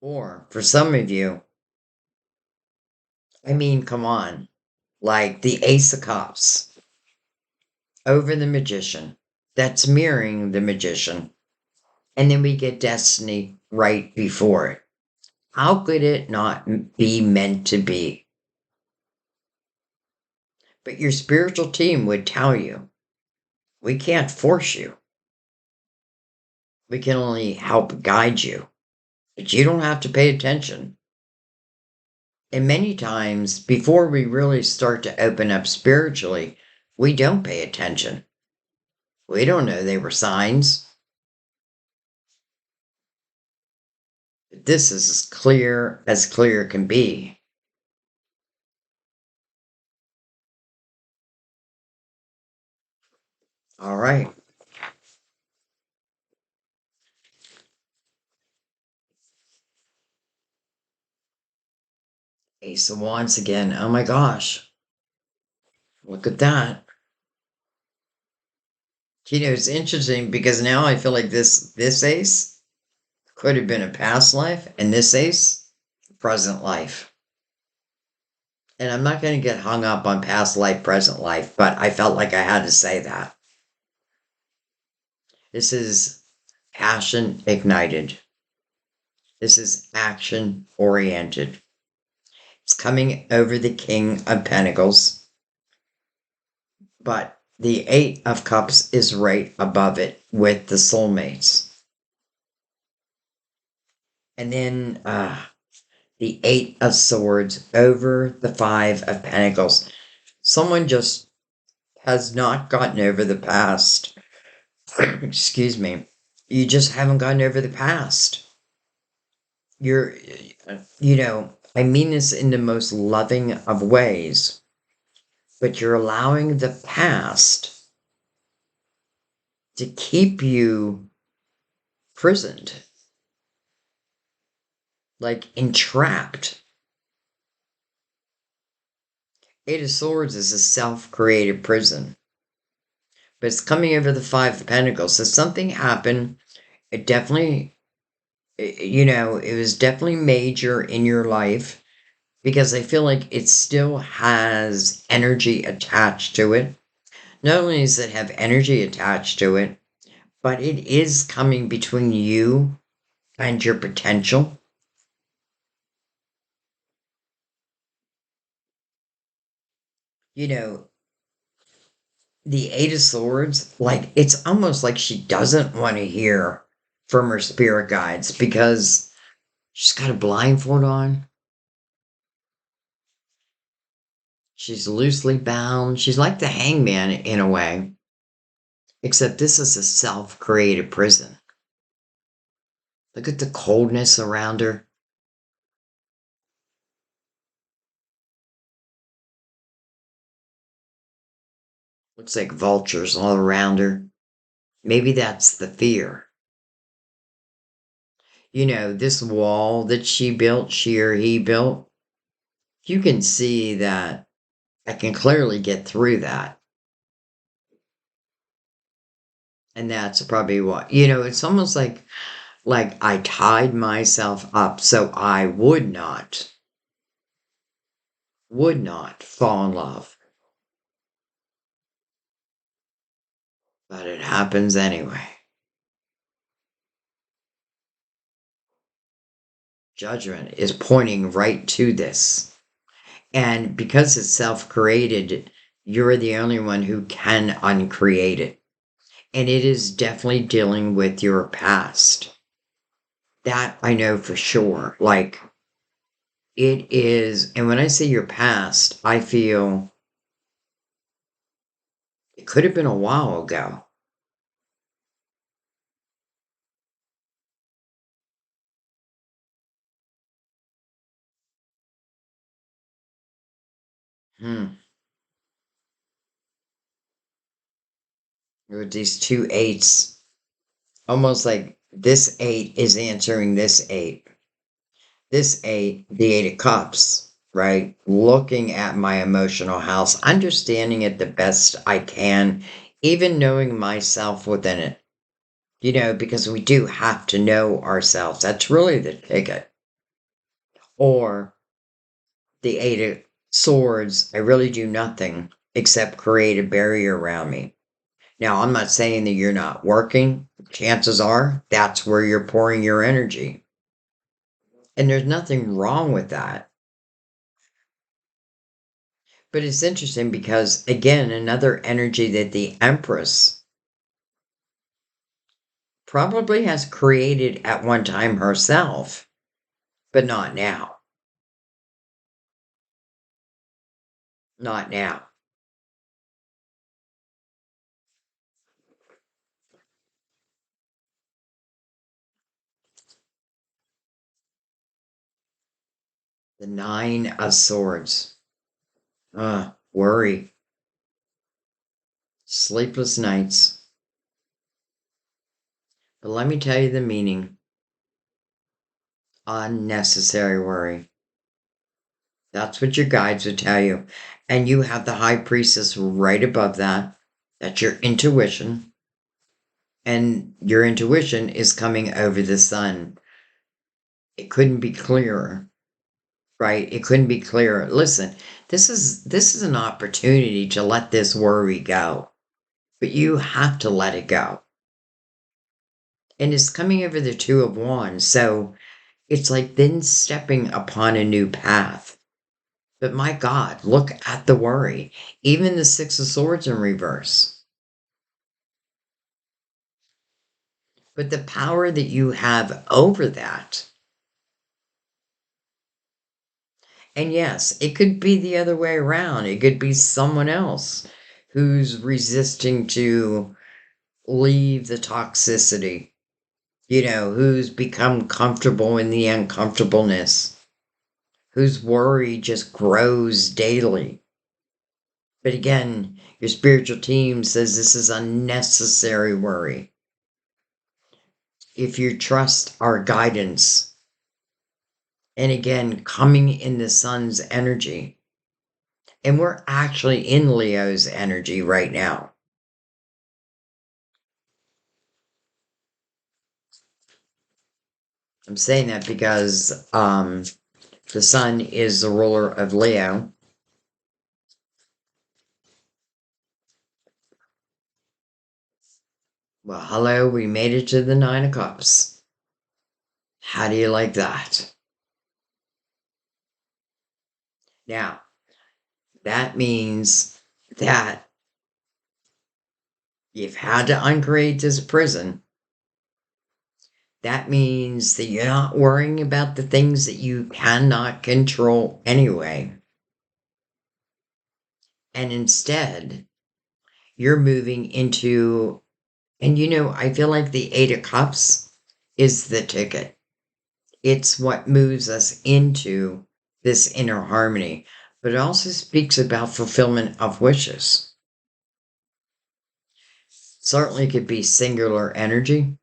Or for some of you, I mean, come on. Like the Ace of Cups over the Magician. That's mirroring the Magician. And then we get Destiny right before it. How could it not be meant to be? But your spiritual team would tell you, we can't force you. We can only help guide you. But you don't have to pay attention. And many times, before we really start to open up spiritually, we don't pay attention. We don't know they were signs. This is as clear can be. All right. Ace of Wands again. Oh my gosh. Look at that. You know, it's interesting because now I feel like this ace could have been a past life, and this ace, present life. And I'm not going to get hung up on past life, present life, but I felt like I had to say that. This is passion ignited. This is action oriented. It's coming over the King of Pentacles, but the Eight of Cups is right above it with the soulmates. And then the Eight of Swords over the Five of Pentacles. Someone just has not gotten over the past. Excuse me. You just haven't gotten over the past. You're, you know, I mean this in the most loving of ways, but you're allowing the past to keep you prisoned, like entrapped. Eight of Swords is a self created prison. but it's coming over the Five of Pentacles. So something happened. It definitely, it was definitely major in your life because I feel like it still has energy attached to it. Not only does it have energy attached to it, but it is coming between you and your potential. You know, the Eight of Swords, like, it's almost like she doesn't want to hear from her spirit guides because she's got a blindfold on. She's loosely bound. She's like the hangman in a way, except this is a self created prison. Look at the coldness around her. Looks like vultures all around her. Maybe that's the fear. This wall that she built, she or he built, you can see that I can clearly get through that. And that's probably what, it's almost like I tied myself up so I would not fall in love. But it happens anyway. Judgment is pointing right to this. And because it's self created, you're the only one who can uncreate it. And it is definitely dealing with your past. That I know for sure. Like, it is, and when I say your past, I feel it could have been a while ago. Hmm. With these two eights, almost like this eight is answering this eight. This eight, the Eight of Cups, right? Looking at my emotional house, understanding it the best I can, even knowing myself within it, because we do have to know ourselves. That's really the ticket. Or the Eight of Swords, I really do nothing except create a barrier around me. Now, I'm not saying that you're not working. Chances are that's where you're pouring your energy. And there's nothing wrong with that. But it's interesting because, again, another energy that the Empress probably has created at one time herself, but not now. Not now. The Nine of Swords. Worry. Sleepless nights. But let me tell you the meaning. Unnecessary worry. That's what your guides would tell you. And you have the High Priestess right above that. That's your intuition. And your intuition is coming over the sun. It couldn't be clearer, right? It couldn't be clearer. Listen, this is an opportunity to let this worry go. But you have to let it go. And it's coming over the Two of Wands. So it's like then stepping upon a new path. But my God, look at the worry. Even the Six of Swords in reverse. But the power that you have over that. And yes, it could be the other way around. It could be someone else who's resisting to leave the toxicity, who's become comfortable in the uncomfortableness, whose worry just grows daily. But again, your spiritual team says this is unnecessary worry. If you trust our guidance, and again, coming in the sun's energy, and we're actually in Leo's energy right now. I'm saying that because the sun is the ruler of Leo. Well, hello, we made it to the Nine of Cups. How do you like that? Now, that means that you've had to uncreate this prison. That means that you're not worrying about the things that you cannot control anyway. And instead, you're moving into, and I feel like the Eight of Cups is the ticket. It's what moves us into this inner harmony, but it also speaks about fulfillment of wishes. Certainly could be singular energy,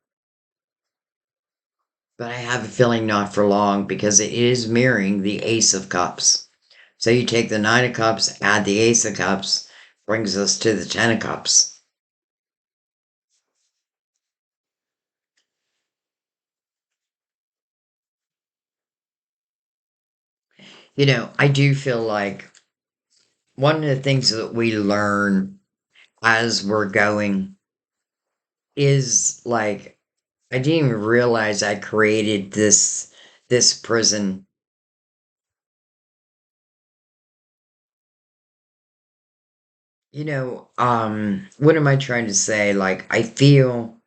but I have a feeling not for long because it is mirroring the Ace of Cups. So you take the Nine of Cups, add the Ace of Cups, brings us to the Ten of Cups. I do feel like one of the things that we learn as we're going is like I didn't even realize I created this prison. What am I trying to say? Like I feel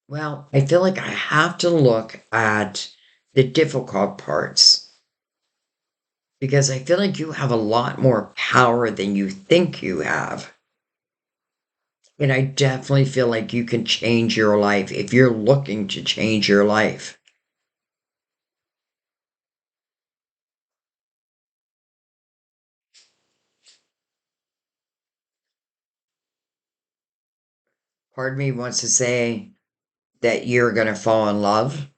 like I have to look at the difficult parts because I feel like you have a lot more power than you think you have. And I definitely feel like you can change your life if you're looking to change your life. Part of me wants to say that you're going to fall in love.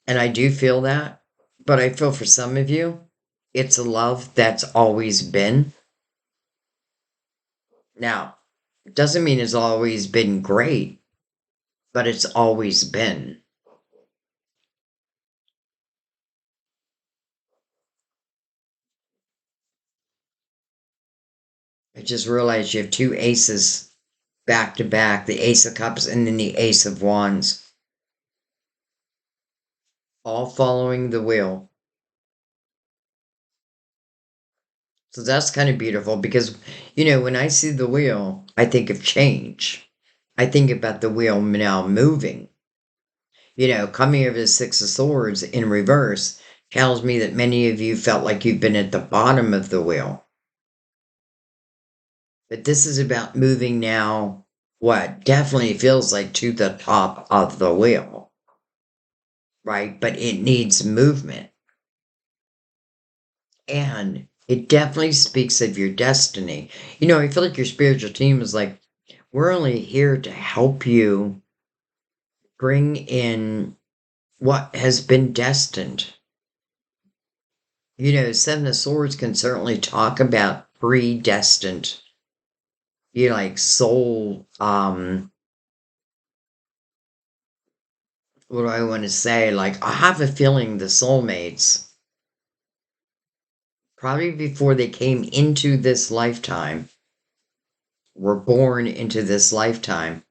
And I do feel that. But I feel for some of you, it's a love that's always been. Now, it doesn't mean it's always been great, but it's always been. I just realized you have two aces back to back, the Ace of Cups and then the Ace of Wands, all following the wheel. So that's kind of beautiful because, when I see the wheel, I think of change. I think about the wheel now moving. Coming over the Six of Swords in reverse tells me that many of you felt like you've been at the bottom of the wheel. But this is about moving now, what definitely feels like to the top of the wheel, right? But it needs movement. And it definitely speaks of your destiny. I feel like your spiritual team is like, we're only here to help you bring in what has been destined. Seven of Swords can certainly talk about predestined, like soul, what do I want to say? Like, I have a feeling the soulmates, probably before they came into this lifetime, were born into this lifetime.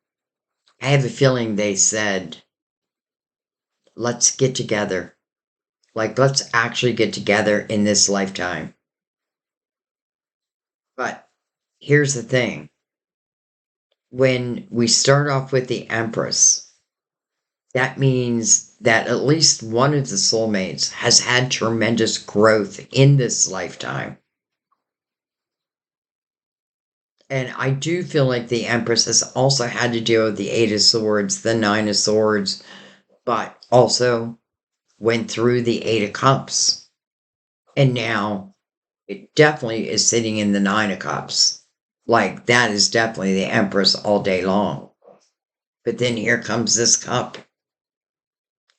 I have a feeling they said, let's get together. Like, let's actually get together in this lifetime. But here's the thing, when we start off with the Empress, that means that at least one of the soulmates has had tremendous growth in this lifetime. And I do feel like the Empress has also had to deal with the Eight of Swords, the Nine of Swords, but also went through the Eight of Cups. And now it definitely is sitting in the Nine of Cups. Like, that is definitely the Empress all day long. But then here comes this cup.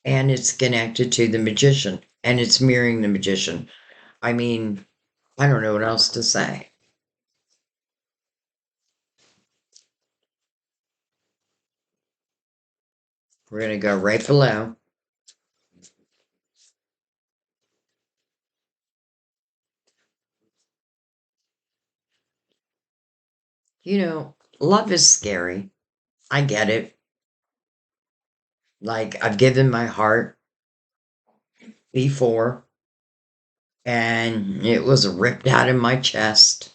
And it's connected to the Magician. And it's mirroring the Magician. I mean, I don't know what else to say. We're going to go right below. Love is scary. I get it. Like, I've given my heart before, and it was ripped out of my chest.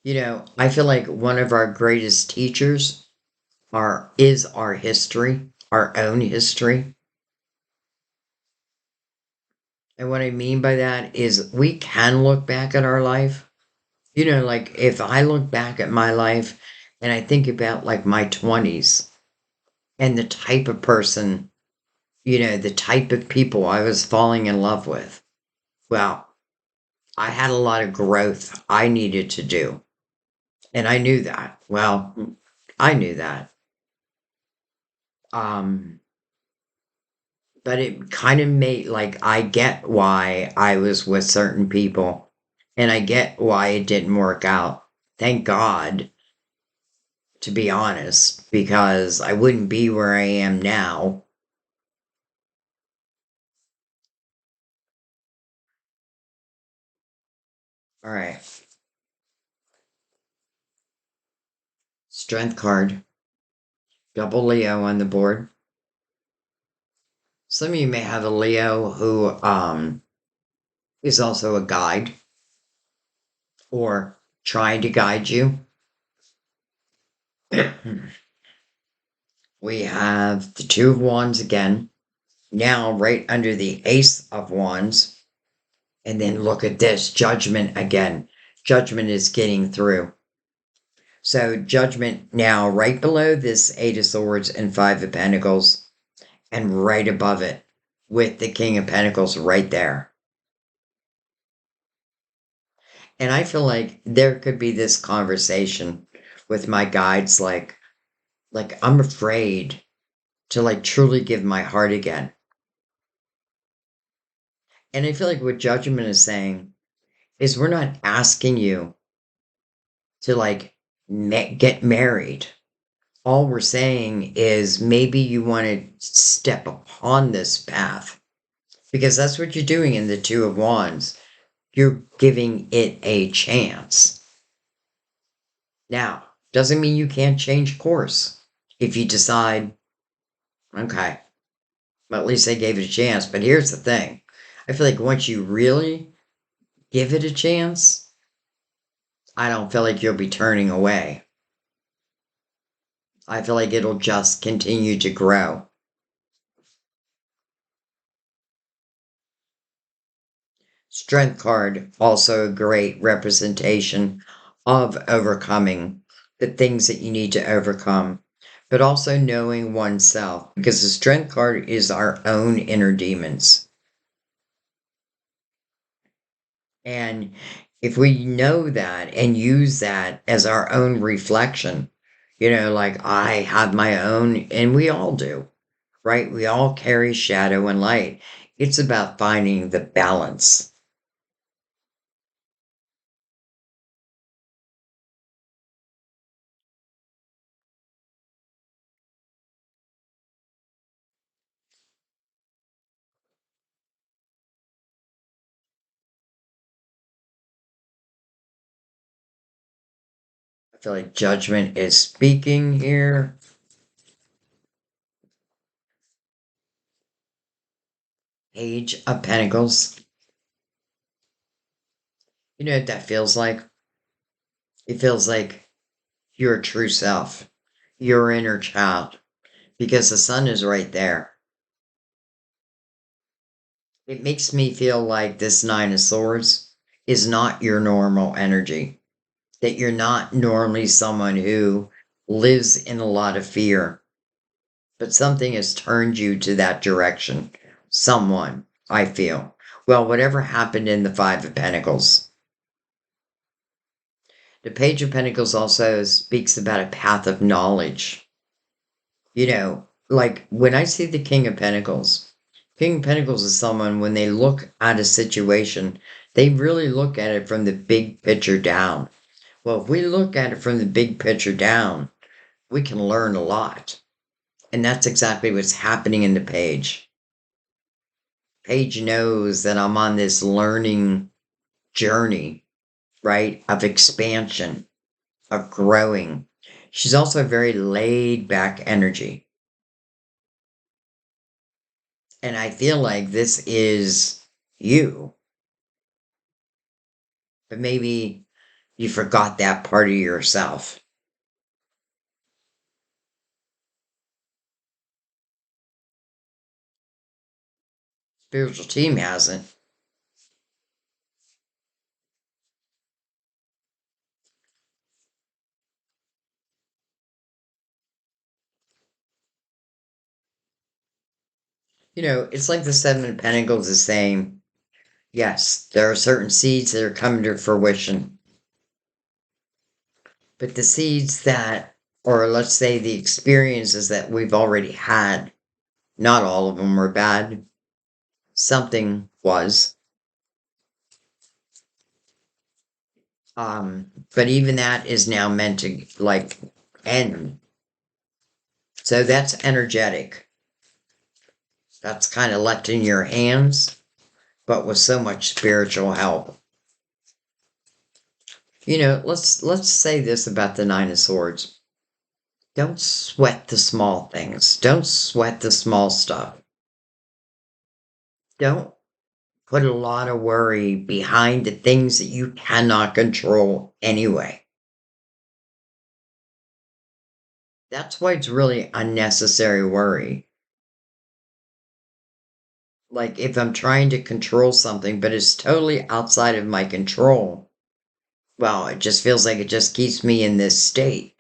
I feel like one of our greatest teachers is our history, our own history. And what I mean by that is we can look back at our life. Like if I look back at my life and I think about like my 20s and the type of person, the type of people I was falling in love with. Well, I had a lot of growth I needed to do. And I knew that. Well, I knew that. Um, but it kind of made like I get why I was with certain people and I get why it didn't work out. Thank God, to be honest, because I wouldn't be where I am now. All right. Strength card. Double Leo on the board. Some of you may have a Leo who is also a guide or trying to guide you. We have the Two of Wands again. Now right under the Ace of Wands. And then look at this, Judgment again. Judgment is getting through. So Judgment now right below this Eight of Swords and Five of Pentacles. And right above it with the King of Pentacles right there. And I feel like there could be this conversation with my guides like I'm afraid to like truly give my heart again. And I feel like what Judgment is saying is we're not asking you to like get married. All we're saying is maybe you want to step upon this path because that's what you're doing in the Two of Wands. You're giving it a chance. Now, doesn't mean you can't change course if you decide, okay, well, at least I gave it a chance. But here's the thing. I feel like once you really give it a chance, I don't feel like you'll be turning away. I feel like it'll just continue to grow. Strength card, also a great representation of overcoming the things that you need to overcome, but also knowing oneself, because the strength card is our own inner demons. And if we know that and use that as our own reflection, like I have my own, and we all do, right? We all carry shadow and light. It's about finding the balance. I feel like Judgment is speaking here. Page of Pentacles. You know what that feels like? It feels like your true self, your inner child, because the sun is right there. It makes me feel like this Nine of Swords is not your normal energy, that you're not normally someone who lives in a lot of fear, but something has turned you to that direction. Someone, I feel. Well, whatever happened in the Five of Pentacles. The Page of Pentacles also speaks about a path of knowledge. Like when I see the King of Pentacles is someone when they look at a situation, they really look at it from the big picture down. Well, if we look at it from the big picture down, we can learn a lot. And that's exactly what's happening in the page. Paige knows that I'm on this learning journey, right? Of expansion, of growing. She's also a very laid back energy. And I feel like this is you. But maybe you forgot that part of yourself. Spiritual team hasn't. It's like the Seven of Pentacles is saying, yes, there are certain seeds that are coming to fruition. But the seeds that, or let's say the experiences that we've already had, not all of them were bad. Something was. But even that is now meant to like end. So that's energetic. That's kind of left in your hands, but with so much spiritual help. Let's say this about the Nine of Swords. Don't sweat the small things. Don't sweat the small stuff. Don't put a lot of worry behind the things that you cannot control anyway. That's why it's really unnecessary worry. Like if I'm trying to control something, but it's totally outside of my control, well, it just feels like it just keeps me in this state.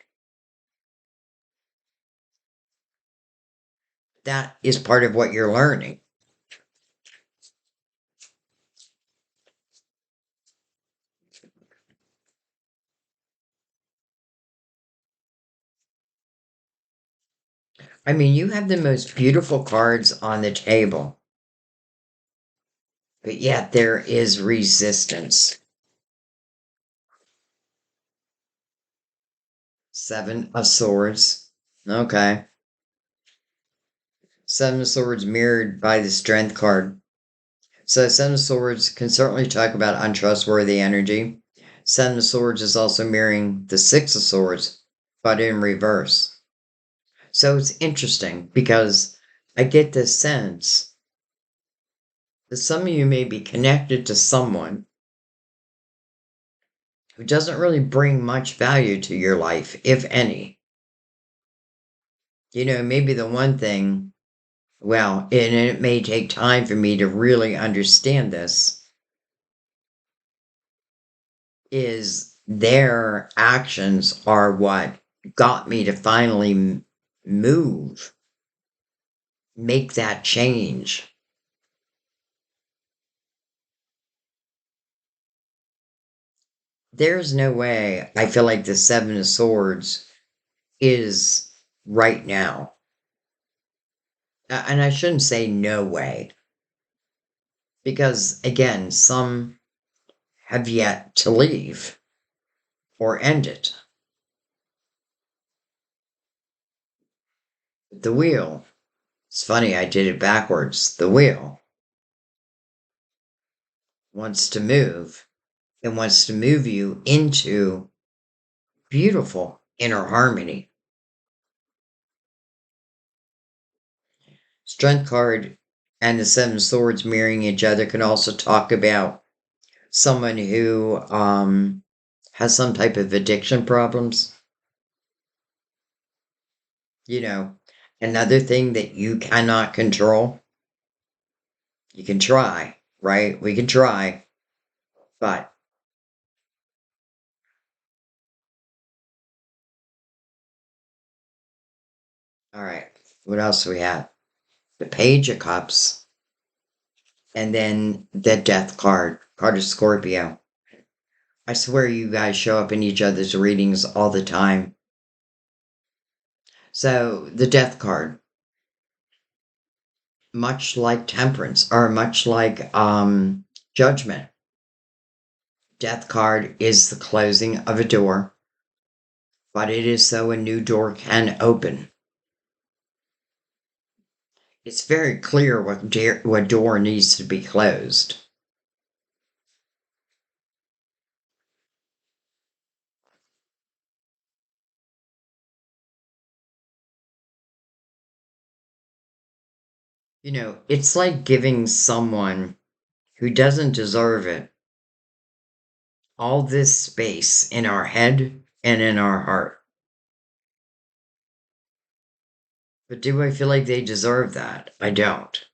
That is part of what you're learning. I mean, you have the most beautiful cards on the table, but yet there is resistance. Seven of Swords. Okay. Seven of Swords mirrored by the Strength card. So Seven of Swords can certainly talk about untrustworthy energy. Seven of Swords is also mirroring the Six of Swords, but in reverse. So it's interesting because I get this sense that some of you may be connected to someone who doesn't really bring much value to your life, if any. Maybe the one thing, well, and it may take time for me to really understand this, is their actions are what got me to finally move, make that change. There's no way I feel like the Seven of Swords is right now. And I shouldn't say no way, because again, some have yet to leave or end it. The wheel. It's funny, I did it backwards. The wheel wants to move. It wants to move you into beautiful inner harmony. Strength card and the Seven Swords mirroring each other can also talk about someone who has some type of addiction problems. Another thing that you cannot control. You can try, right? We can try, but all right. What else do we have? The Page of Cups, and then the Death card of Scorpio. I swear you guys show up in each other's readings all the time. So the Death card, much like Temperance, or much like Judgment. Death card is the closing of a door, but it is so a new door can open. It's very clear what door needs to be closed. It's like giving someone who doesn't deserve it all this space in our head and in our heart. But do I feel like they deserve that? I don't.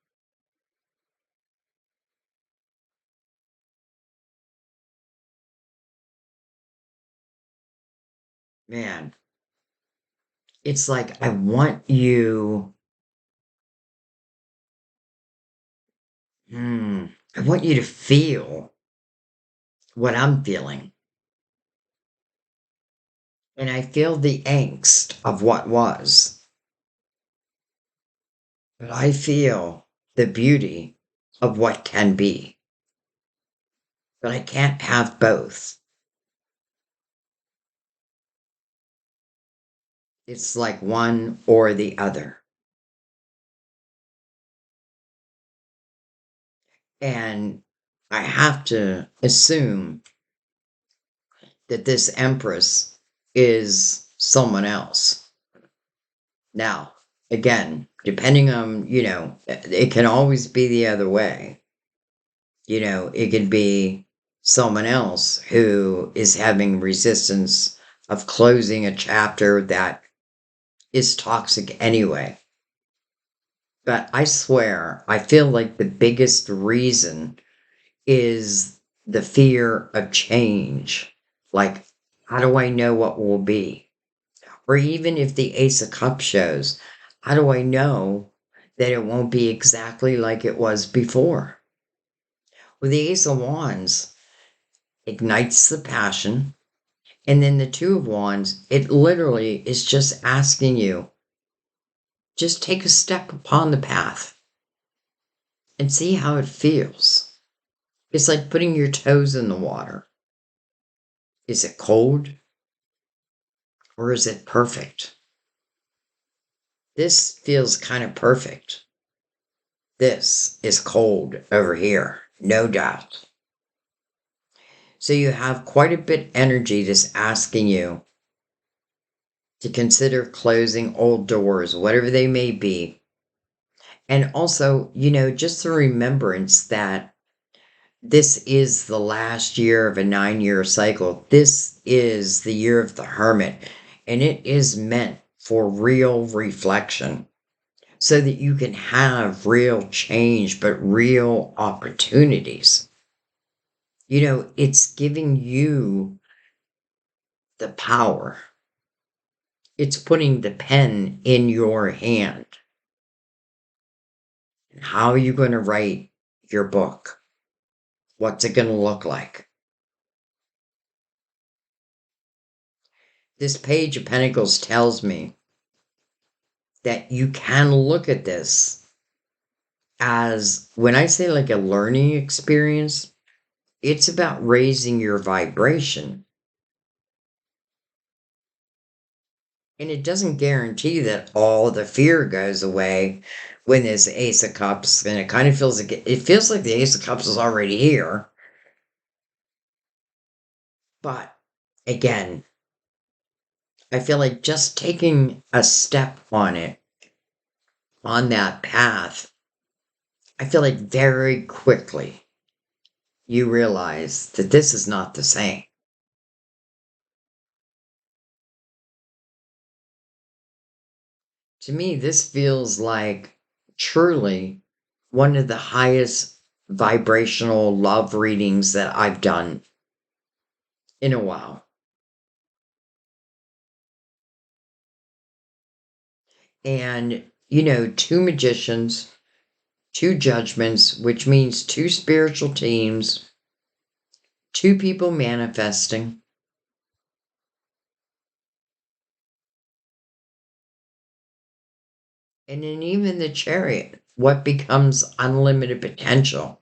Man, it's like hmm, I want you to feel what I'm feeling. And I feel the angst of what was, but I feel the beauty of what can be. But I can't have both. It's like one or the other. And I have to assume that this Empress is someone else. Now, again, depending on, it can always be the other way. It could be someone else who is having resistance of closing a chapter that is toxic anyway. But I swear, I feel like the biggest reason is the fear of change. Like, how do I know what will be? Or even if the Ace of Cups shows, how do I know that it won't be exactly like it was before? With the Ace of Wands, ignites the passion. And then the Two of Wands, it literally is just asking you, just take a step upon the path and see how it feels. It's like putting your toes in the water. Is it cold or is it perfect? This feels kind of perfect. This is cold over here, no doubt. So you have quite a bit energy that's asking you to consider closing old doors, whatever they may be. And also, just the remembrance that this is the last year of a 9-year cycle. This is the year of the hermit, and it is meant for real reflection so that you can have real change, but real opportunities. It's giving you the power. It's putting the pen in your hand. How are you going to write your book? What's it going to look like? This Page of Pentacles tells me that you can look at this as, when I say like a learning experience, it's about raising your vibration. And it doesn't guarantee that all the fear goes away when there's Ace of Cups. And it kind of feels like the Ace of Cups is already here. But again, I feel like just taking a step on it, on that path, I feel like very quickly you realize that this is not the same. To me, this feels like truly one of the highest vibrational love readings that I've done in a while. And, two magicians, two judgments, which means two spiritual teams, two people manifesting. And then even the chariot, what becomes unlimited potential.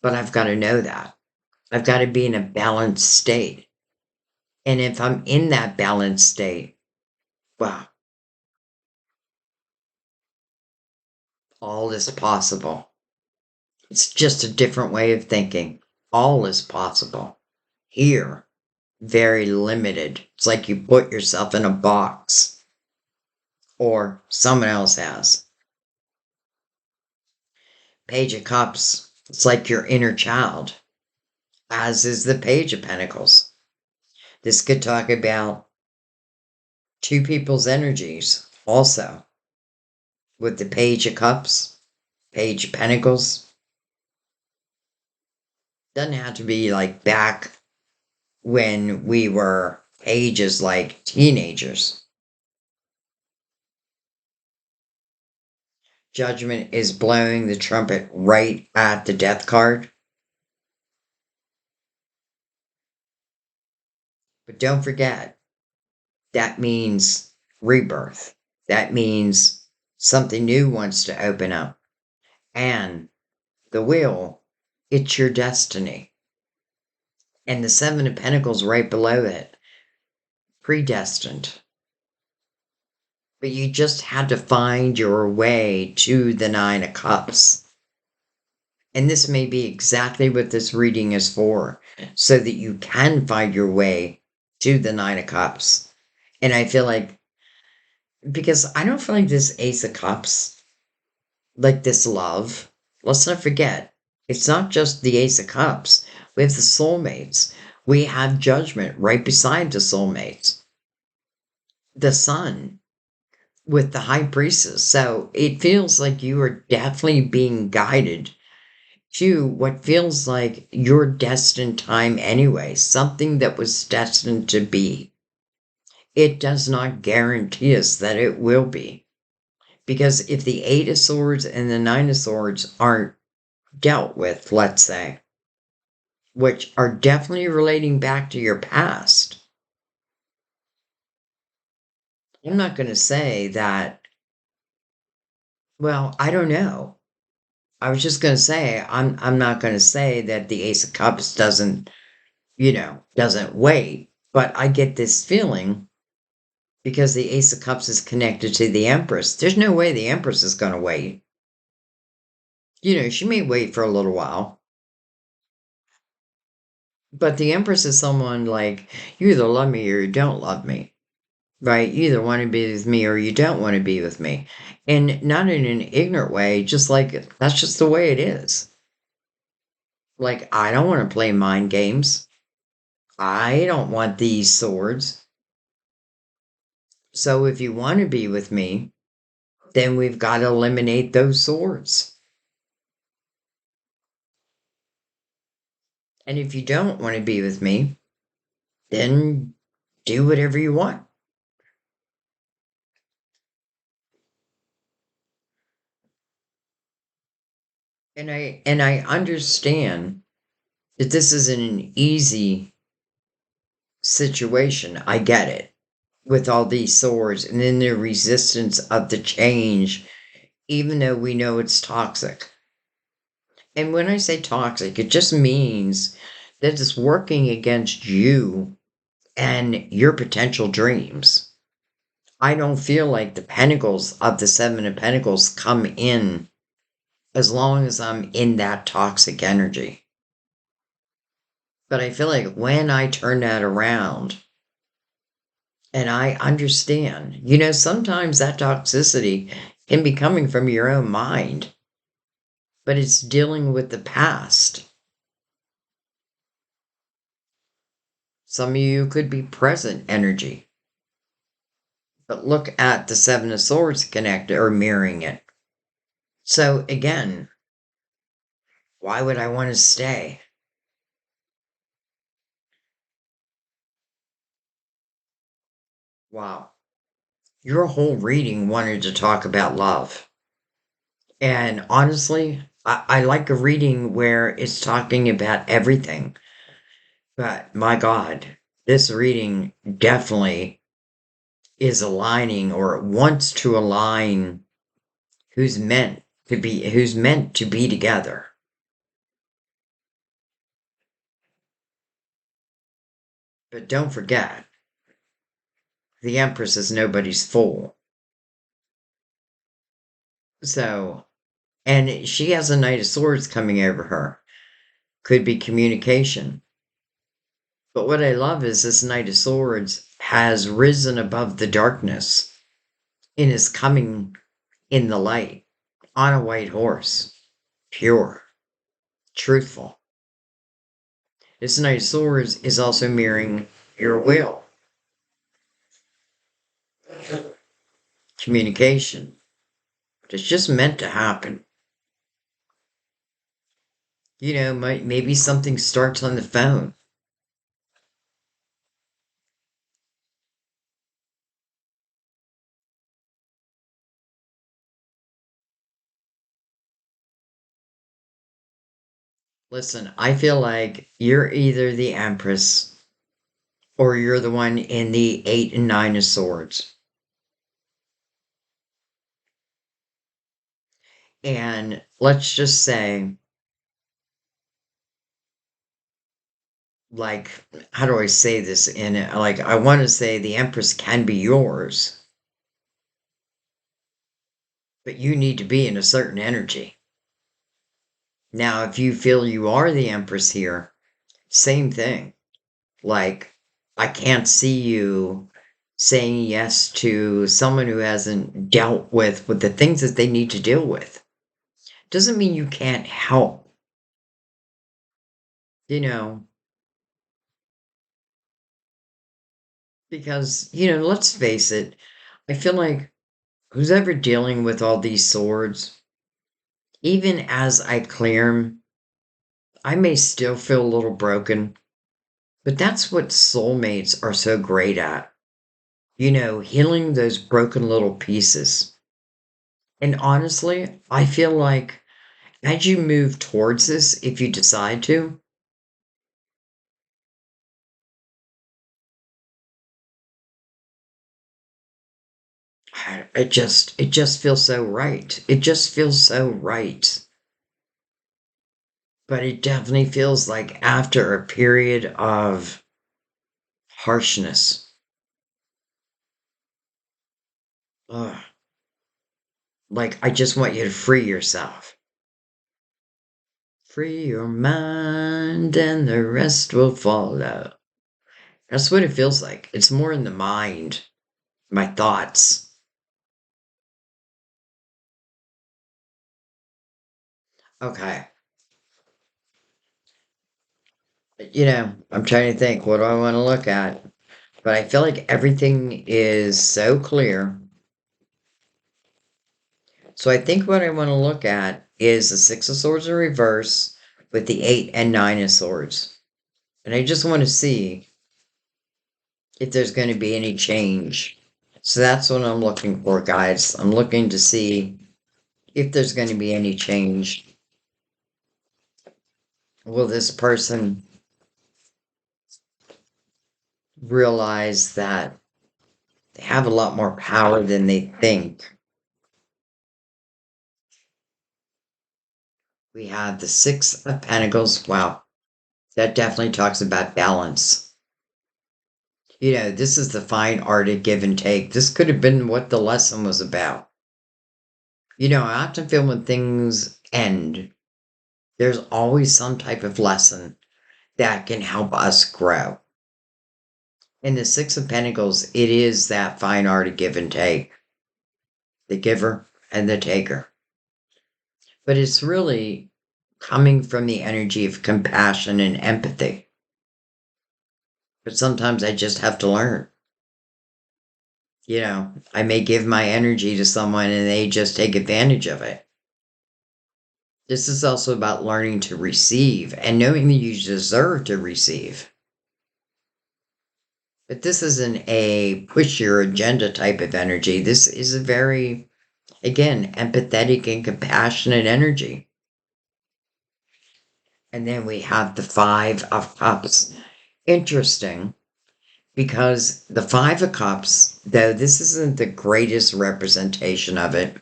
But I've got to know that. I've got to be in a balanced state. And if I'm in that balanced state, well, all is possible. It's just a different way of thinking. All is possible. Here, very limited. It's like you put yourself in a box, or someone else has. Page of Cups, it's like your inner child, as is the Page of Pentacles. This could talk about two people's energies also, with the Page of Cups, Page of Pentacles. Doesn't have to be like back when we were ages like teenagers. Judgment is blowing the trumpet right at the death card. But don't forget, that means rebirth. That means something new wants to open up. And the wheel, it's your destiny. And the Seven of Pentacles right below it, predestined. But you just had to find your way to the Nine of Cups. And this may be exactly what this reading is for, so that you can find your way to the Nine of Cups. And I feel like, because I don't feel like this Ace of Cups, like this love, let's not forget, it's not just the Ace of Cups. We have the soulmates. We have judgment right beside the soulmates. The sun with the high priestess. So it feels like you are definitely being guided to what feels like your destined time anyway, something that was destined to be. It does not guarantee us that it will be. Because if the Eight of Swords and the Nine of Swords aren't dealt with, let's say, which are definitely relating back to your past, I'm not going to say that, well, I don't know. I was just going to say, I'm not going to say that the Ace of Cups doesn't, doesn't wait, but I get this feeling because the Ace of Cups is connected to the Empress. There's no way the Empress is going to wait. She may wait for a little while. But the Empress is someone like, you either love me or you don't love me, right? You either want to be with me or you don't want to be with me. And not in an ignorant way, just like, that's just the way it is. Like, I don't want to play mind games. I don't want these swords. So if you want to be with me, then we've got to eliminate those swords. And if you don't want to be with me, then do whatever you want. And I understand that this isn't an easy situation. I get it. With all these swords and then the resistance of the change, even though we know it's toxic. And when I say toxic, it just means that it's working against you and your potential dreams. I don't feel like the pentacles of the Seven of Pentacles come in as long as I'm in that toxic energy. But I feel like when I turn that around and I understand, sometimes that toxicity can be coming from your own mind, but it's dealing with the past. Some of you could be present energy. But look at the Seven of Swords connected or mirroring it. So again, why would I want to stay? Wow. Your whole reading wanted to talk about love. And honestly, I like a reading where it's talking about everything. But my God, this reading definitely is aligning or wants to align who's meant to be together. But don't forget, the Empress is nobody's fool. So, and she has a Knight of Swords coming over her. Could be communication. But what I love is this Knight of Swords has risen above the darkness and is coming in the light on a white horse, pure, truthful. This Knight of Swords is also mirroring your will, communication. It's just meant to happen. Maybe something starts on the phone. Listen, I feel like you're either the Empress or you're the one in the 8 and 9 of Swords. And let's just say, like, how do I say this in it? Like, I want to say the Empress can be yours, but you need to be in a certain energy. Now, if you feel you are the Empress here, same thing. Like, I can't see you saying yes to someone who hasn't dealt with the things that they need to deal with. Doesn't mean you can't help, you know, because, let's face it, I feel like who's ever dealing with all these swords, even as I clear them, I may still feel a little broken, but that's what soulmates are so great at. Healing those broken little pieces. And honestly, I feel like as you move towards this, if you decide to, it just feels so right. It just feels so right. But it definitely feels like after a period of harshness, ugh, like I just want you to free yourself. Free your mind and the rest will follow. That's what it feels like. It's more in the mind, my thoughts. Okay. I'm trying to think, what do I want to look at? But I feel like everything is so clear. So I think what I want to look at is the Six of Swords in reverse with the 8 and 9 of Swords. And I just want to see if there's going to be any change. So that's what I'm looking for, guys. I'm looking to see if there's going to be any change. Will this person realize that they have a lot more power than they think? We have the Six of Pentacles. Wow, that definitely talks about balance. This is the fine art of give and take. This could have been what the lesson was about. I often feel when things end, there's always some type of lesson that can help us grow. In the Six of Pentacles, it is that fine art of give and take, the giver and the taker. But it's really coming from the energy of compassion and empathy. But sometimes I just have to learn. I may give my energy to someone and they just take advantage of it. This is also about learning to receive and knowing that you deserve to receive. But this isn't a push your agenda type of energy. This is a very, again, empathetic and compassionate energy. And then we have the Five of Cups. Interesting, because the Five of Cups, though this isn't the greatest representation of it,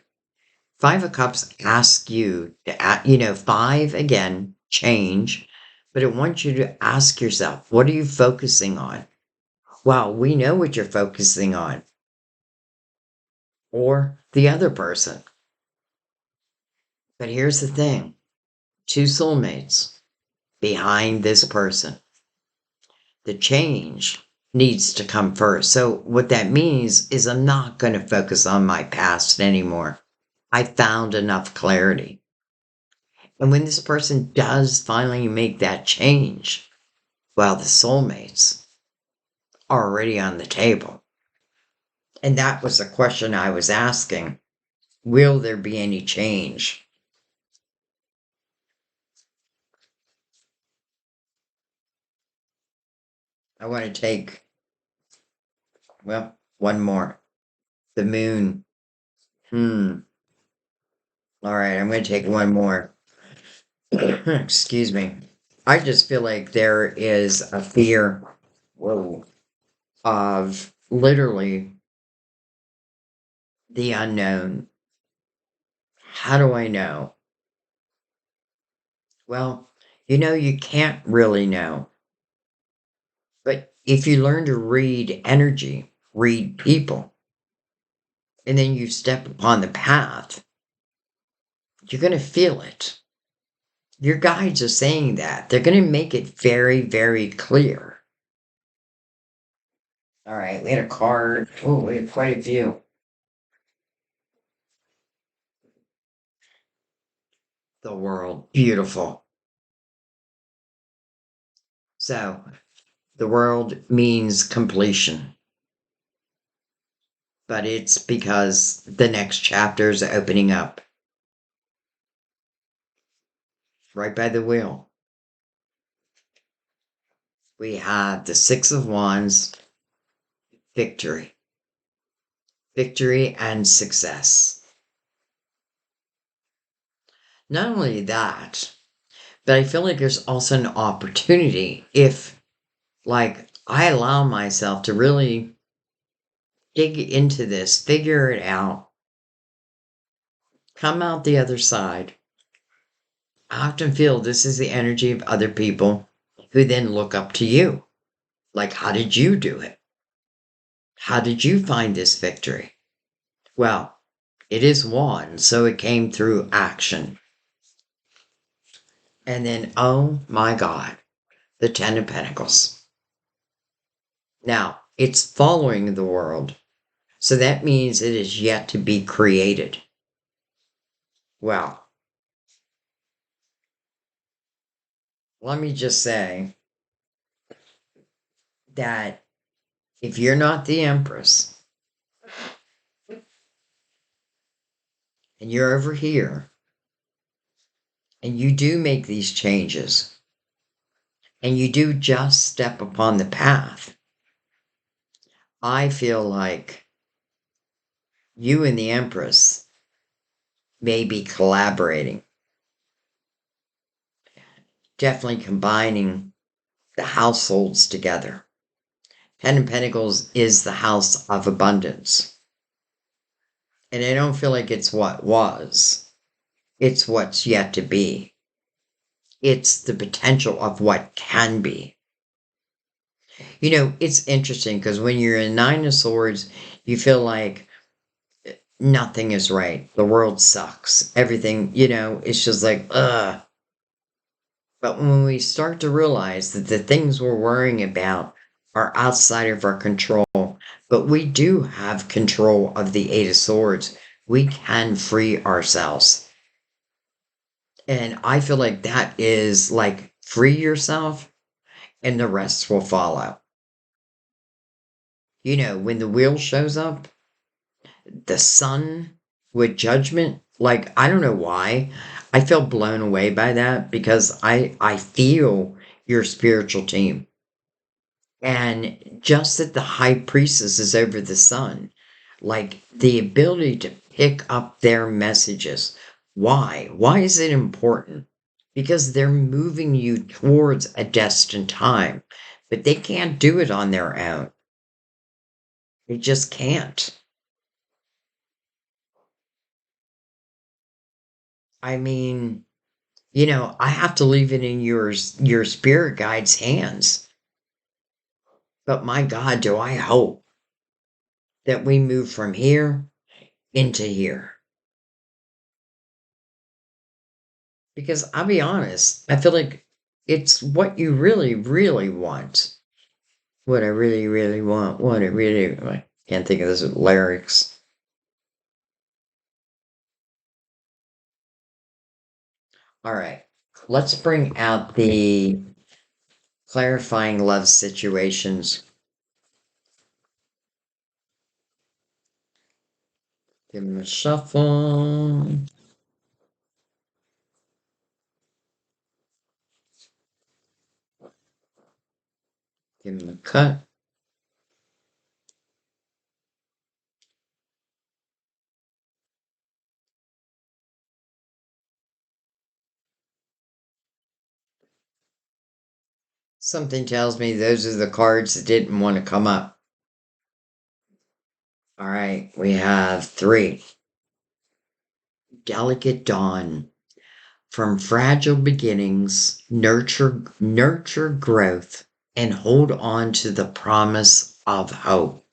Five of Cups asks you to, five, again, change, but it wants you to ask yourself, what are you focusing on? Well, we know what you're focusing on, or the other person. But here's the thing, two soulmates behind this person. The change needs to come first. So, what that means is I'm not going to focus on my past anymore. I found enough clarity. And when this person does finally make that change, well, the soulmates are already on the table. And that was the question I was asking. Will there be any change? I want to take, well, one more. The moon. Hmm. All right, I'm going to take one more. Excuse me. I just feel like there is a fear, whoa, of literally the unknown. How do I know? Well, you can't really know. But if you learn to read energy, read people, and then you step upon the path, you're going to feel it. Your guides are saying that. They're going to make it very, very clear. All right, we had a card. Oh, we had quite a few. The world. Beautiful. So, the world means completion. But it's because the next chapter is opening up right by the wheel. We have the Six of Wands, victory. Victory and success. Not only that, but I feel like there's also an opportunity if, like, I allow myself to really dig into this, figure it out, come out the other side. I often feel this is the energy of other people who then look up to you. Like, how did you do it? How did you find this victory? Well, it is one, so it came through action. And then, oh my God, the Ten of Pentacles. Now, it's following the world. So that means it is yet to be created. Well, let me just say that if you're not the Empress and you're over here and you do make these changes and you do just step upon the path, I feel like you and the Empress may be collaborating, definitely combining the households together. Ten of Pentacles is the house of abundance. And I don't feel like it's what was. It's what's yet to be. It's the potential of what can be. It's interesting because when you're in Nine of Swords, you feel like nothing is right. The world sucks. Everything, it's just like, ugh. But when we start to realize that the things we're worrying about are outside of our control, but we do have control of the Eight of Swords, we can free ourselves. And I feel like that is like free yourself and the rest will follow. When the wheel shows up, the sun with judgment, like, I don't know why. I felt blown away by that because I feel your spiritual team. And just that the high priestess is over the sun, like the ability to pick up their messages. Why? Why is it important? Because they're moving you towards a destined time, but they can't do it on their own. They just can't. I mean, I have to leave it in your spirit guide's hands. But my God, do I hope that we move from here into here. Because I'll be honest, I feel like it's what you really, really want. What I really, really want. What I really, I can't think of those lyrics. All right. Let's bring out the clarifying love situations. Give them a shuffle. Give them a cut. Something tells me those are the cards that didn't want to come up. All right. We have 3. Delicate dawn. From fragile beginnings, nurture growth and hold on to the promise of hope.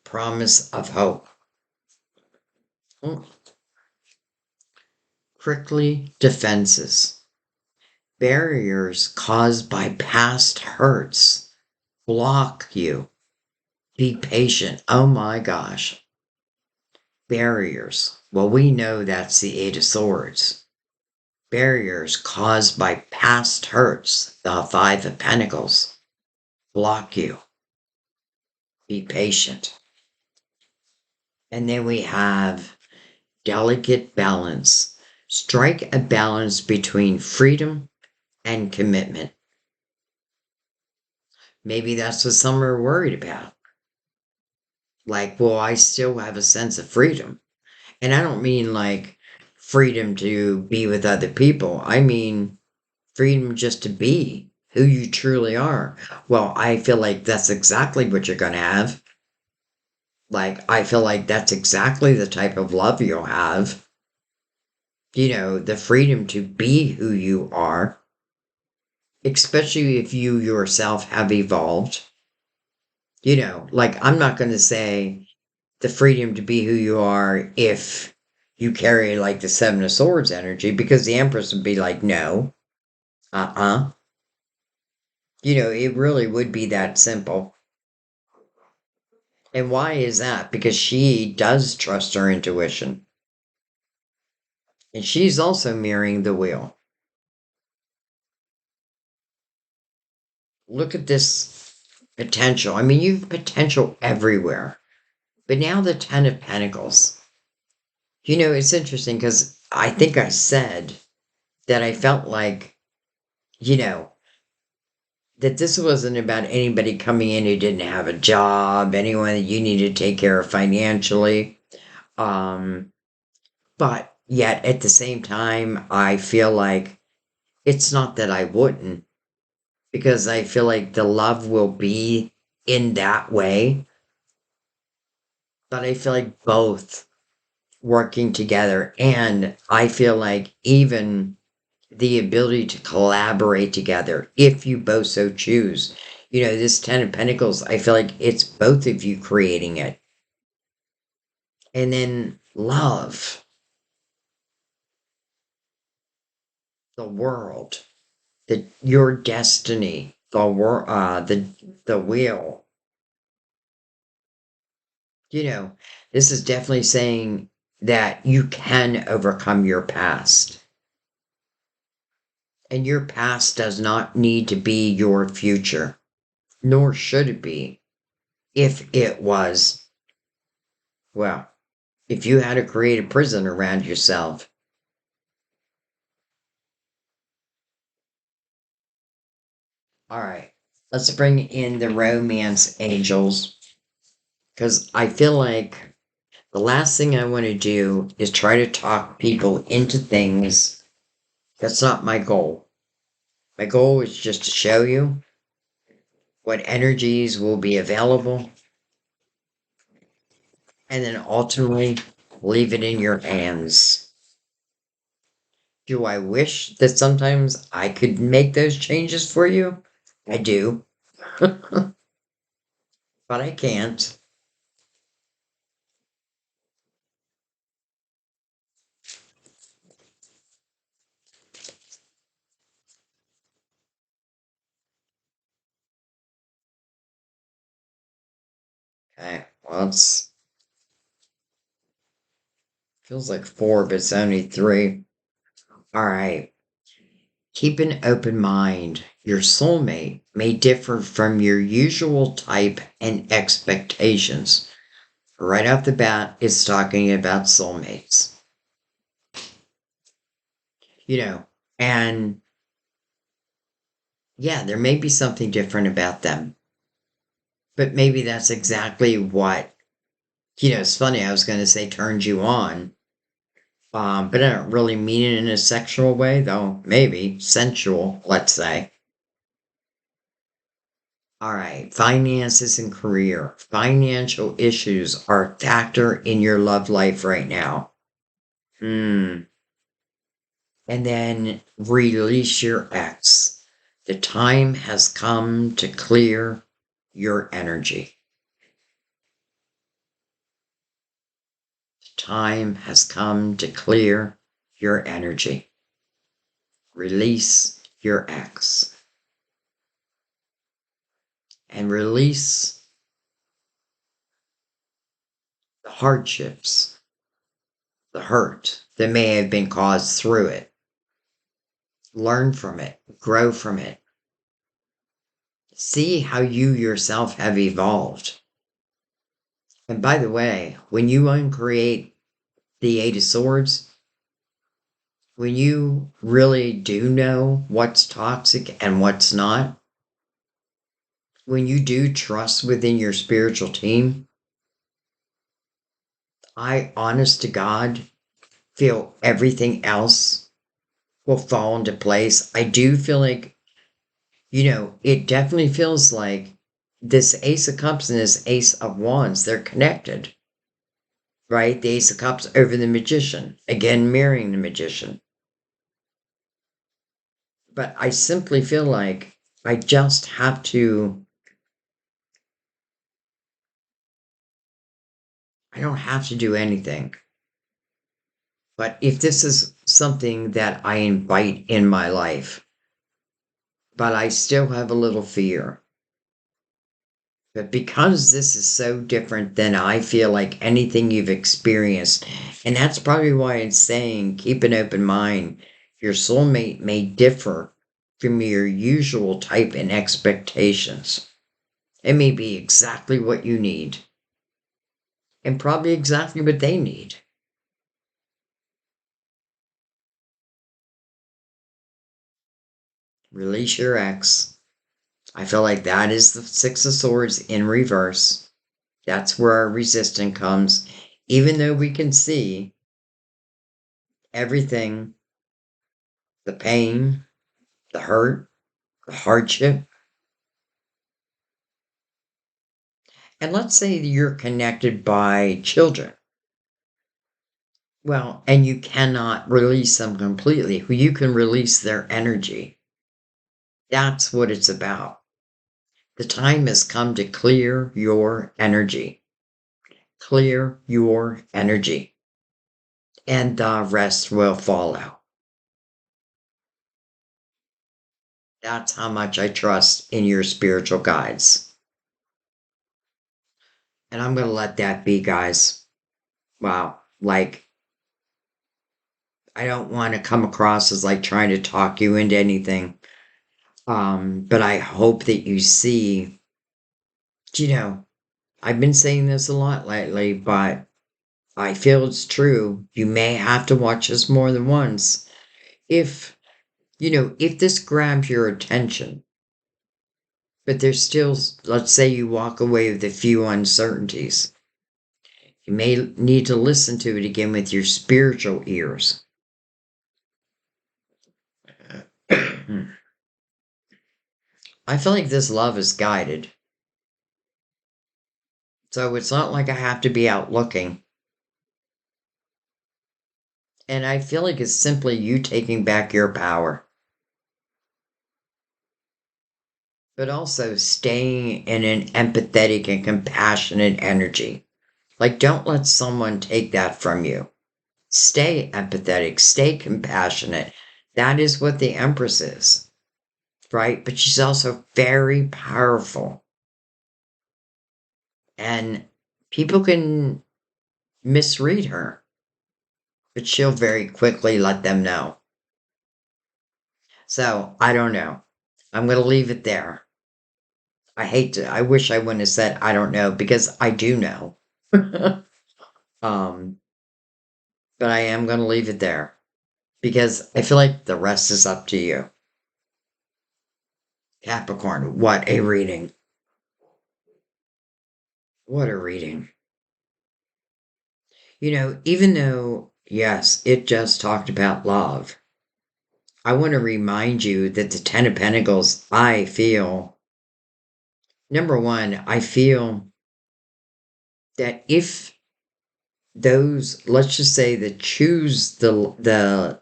Promise of hope. Prickly defenses. Barriers caused by past hurts block you. Be patient. Oh my gosh. Barriers. Well, we know that's the 8 of Swords. Barriers caused by past hurts, the 5 of Pentacles, block you. Be patient. And then we have delicate balance. Strike a balance between freedom and commitment. Maybe that's what some are worried about. Like, well, I still have a sense of freedom. And I don't mean like freedom to be with other people. I mean freedom just to be who you truly are. Well, I feel like that's exactly what you're going to have. Like, I feel like that's exactly the type of love you'll have. You know, the freedom to be who you are, especially if you yourself have evolved. You know, like, I'm not going to say the freedom to be who you are if you carry like the 7 of Swords energy, because the Empress would be like, no, You know, it really would be that simple. And why is that? Because she does trust her intuition. And she's also mirroring the wheel. Look at this potential. I mean, you've potential everywhere. But now the 10 of Pentacles. You know, it's interesting because I think I said that I felt like, you know, that this wasn't about anybody coming in who didn't have a job, anyone that you need to take care of financially. Um, but yet at the same time, I feel like it's not that I wouldn't, because I feel like the love will be in that way. But I feel like both working together. And I feel like even the ability to collaborate together, if you both so choose. You know, this 10 of Pentacles, I feel like it's both of you creating it. And then love, the world, your destiny, the wheel. You know, this is definitely saying that you can overcome your past. And your past does not need to be your future, nor should it be. If it was, well, if you had to create a prison around yourself. All right, let's bring in the romance angels, because I feel like the last thing I want to do is try to talk people into things. That's not my goal. My goal is just to show you what energies will be available, and then ultimately leave it in your hands. Do I wish that sometimes I could make those changes for you? I do. but I can't. Okay, well, it's feels like four, but it's only three. All right. Keep an open mind. Your soulmate may differ from your usual type and expectations. Right off the bat, it's talking about soulmates. You know, and yeah, there may be something different about them, but maybe that's exactly what, it's funny. I was going to say turns you on, but I don't really mean it in a sexual way, though maybe sensual, let's say. All right, finances and career. Financial issues are a factor in your love life right now. Hmm. And then release your ex. The time has come to clear your energy. The time has come to clear your energy. Release your ex. And release the hardships, the hurt that may have been caused through it. Learn from it, grow from it. See how you yourself have evolved. And by the way, when you uncreate the Eight of Swords, when you really do know what's toxic and what's not, when you do trust within your spiritual team, I, honest to God, feel everything else will fall into place. I do feel like, it definitely feels like this Ace of Cups and this Ace of Wands, they're connected, right? The Ace of Cups over the Magician, again, mirroring the Magician. But I simply feel like I just have to, I don't have to do anything. But if this is something that I invite in my life, but I still have a little fear. But because this is so different than I feel like anything you've experienced, and that's probably why it's saying keep an open mind. Your soulmate may differ from your usual type and expectations. It may be exactly what you need, and probably exactly what they need. Release your ex. I feel like that is the Six of Swords in reverse. That's where our resistance comes. Even though we can see everything, the pain, the hurt, the hardship. And let's say that you're connected by children. Well, and you cannot release them completely. You can release their energy. That's what it's about. The time has come to clear your energy. Clear your energy. And the rest will follow. That's how much I trust in your spiritual guides. And I'm going to let that be, guys. Wow. Like, I don't want to come across as like trying to talk you into anything. But I hope that you see, you know, I've been saying this a lot lately, but I feel it's true. You may have to watch this more than once. If, if this grabs your attention, but there's still, let's say you walk away with a few uncertainties, you may need to listen to it again with your spiritual ears. I feel like this love is guided. So it's not like I have to be out looking. And I feel like it's simply you taking back your power. but also staying in an empathetic and compassionate energy. Like, don't let someone take that from you. Stay empathetic, stay compassionate. That is what the Empress is, right? But she's also very powerful. And people can misread her, but she'll very quickly let them know. So I don't know. I'm going to leave it there. I wish I wouldn't have said I don't know because I do know. um, but I am going to leave it there because I feel like the rest is up to you. Capricorn, what a reading. What a reading. Even though, yes, it just talked about love, I want to remind you that the Ten of Pentacles, I feel, number one, I feel that if those, let's just say, that choose the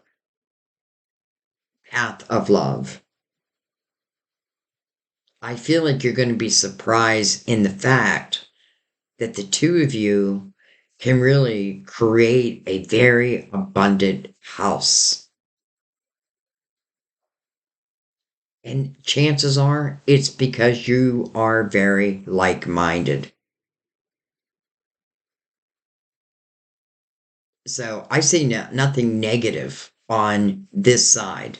path of love, I feel like you're going to be surprised in the fact that the two of you can really create a very abundant house. And chances are it's because you are very like-minded. So I see nothing negative on this side,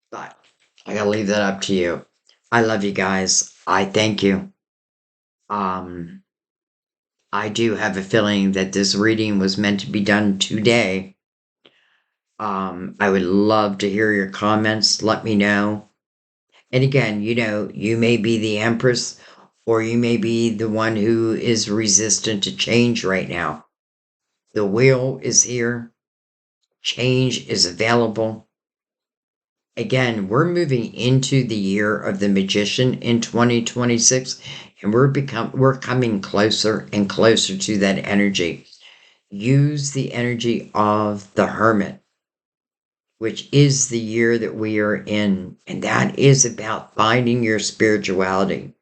but I gotta leave that up to you. I love you guys. I thank you. Um, I do have a feeling that this reading was meant to be done today. I would love to hear your comments. Let me know. And again, you may be the Empress or you may be the one who is resistant to change right now. The wheel is here. Change is available. Again, we're moving into the year of the Magician in 2026, and we're coming closer and closer to that energy. Use the energy of the Hermit, which is the year that we are in, and that is about finding your spirituality,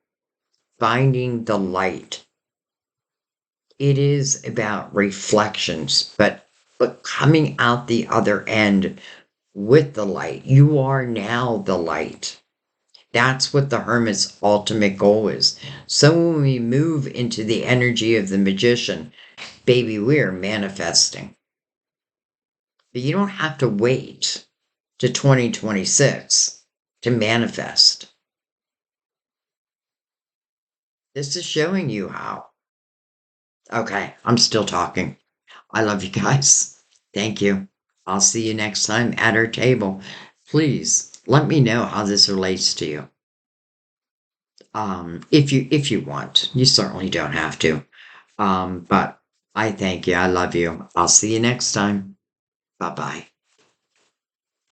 finding the light. It is about reflections, but coming out the other end with the light. You are now the light. That's what the Hermit's ultimate goal is. So when we move into the energy of the Magician, baby, we're manifesting. But you don't have to wait to 2026 to manifest. This is showing you how. Okay, I'm still talking. I love you guys. Thank you. I'll see you next time at our table. Please let me know how this relates to you. If you want, you certainly don't have to. But I thank you. I love you. I'll see you next time. Bye bye.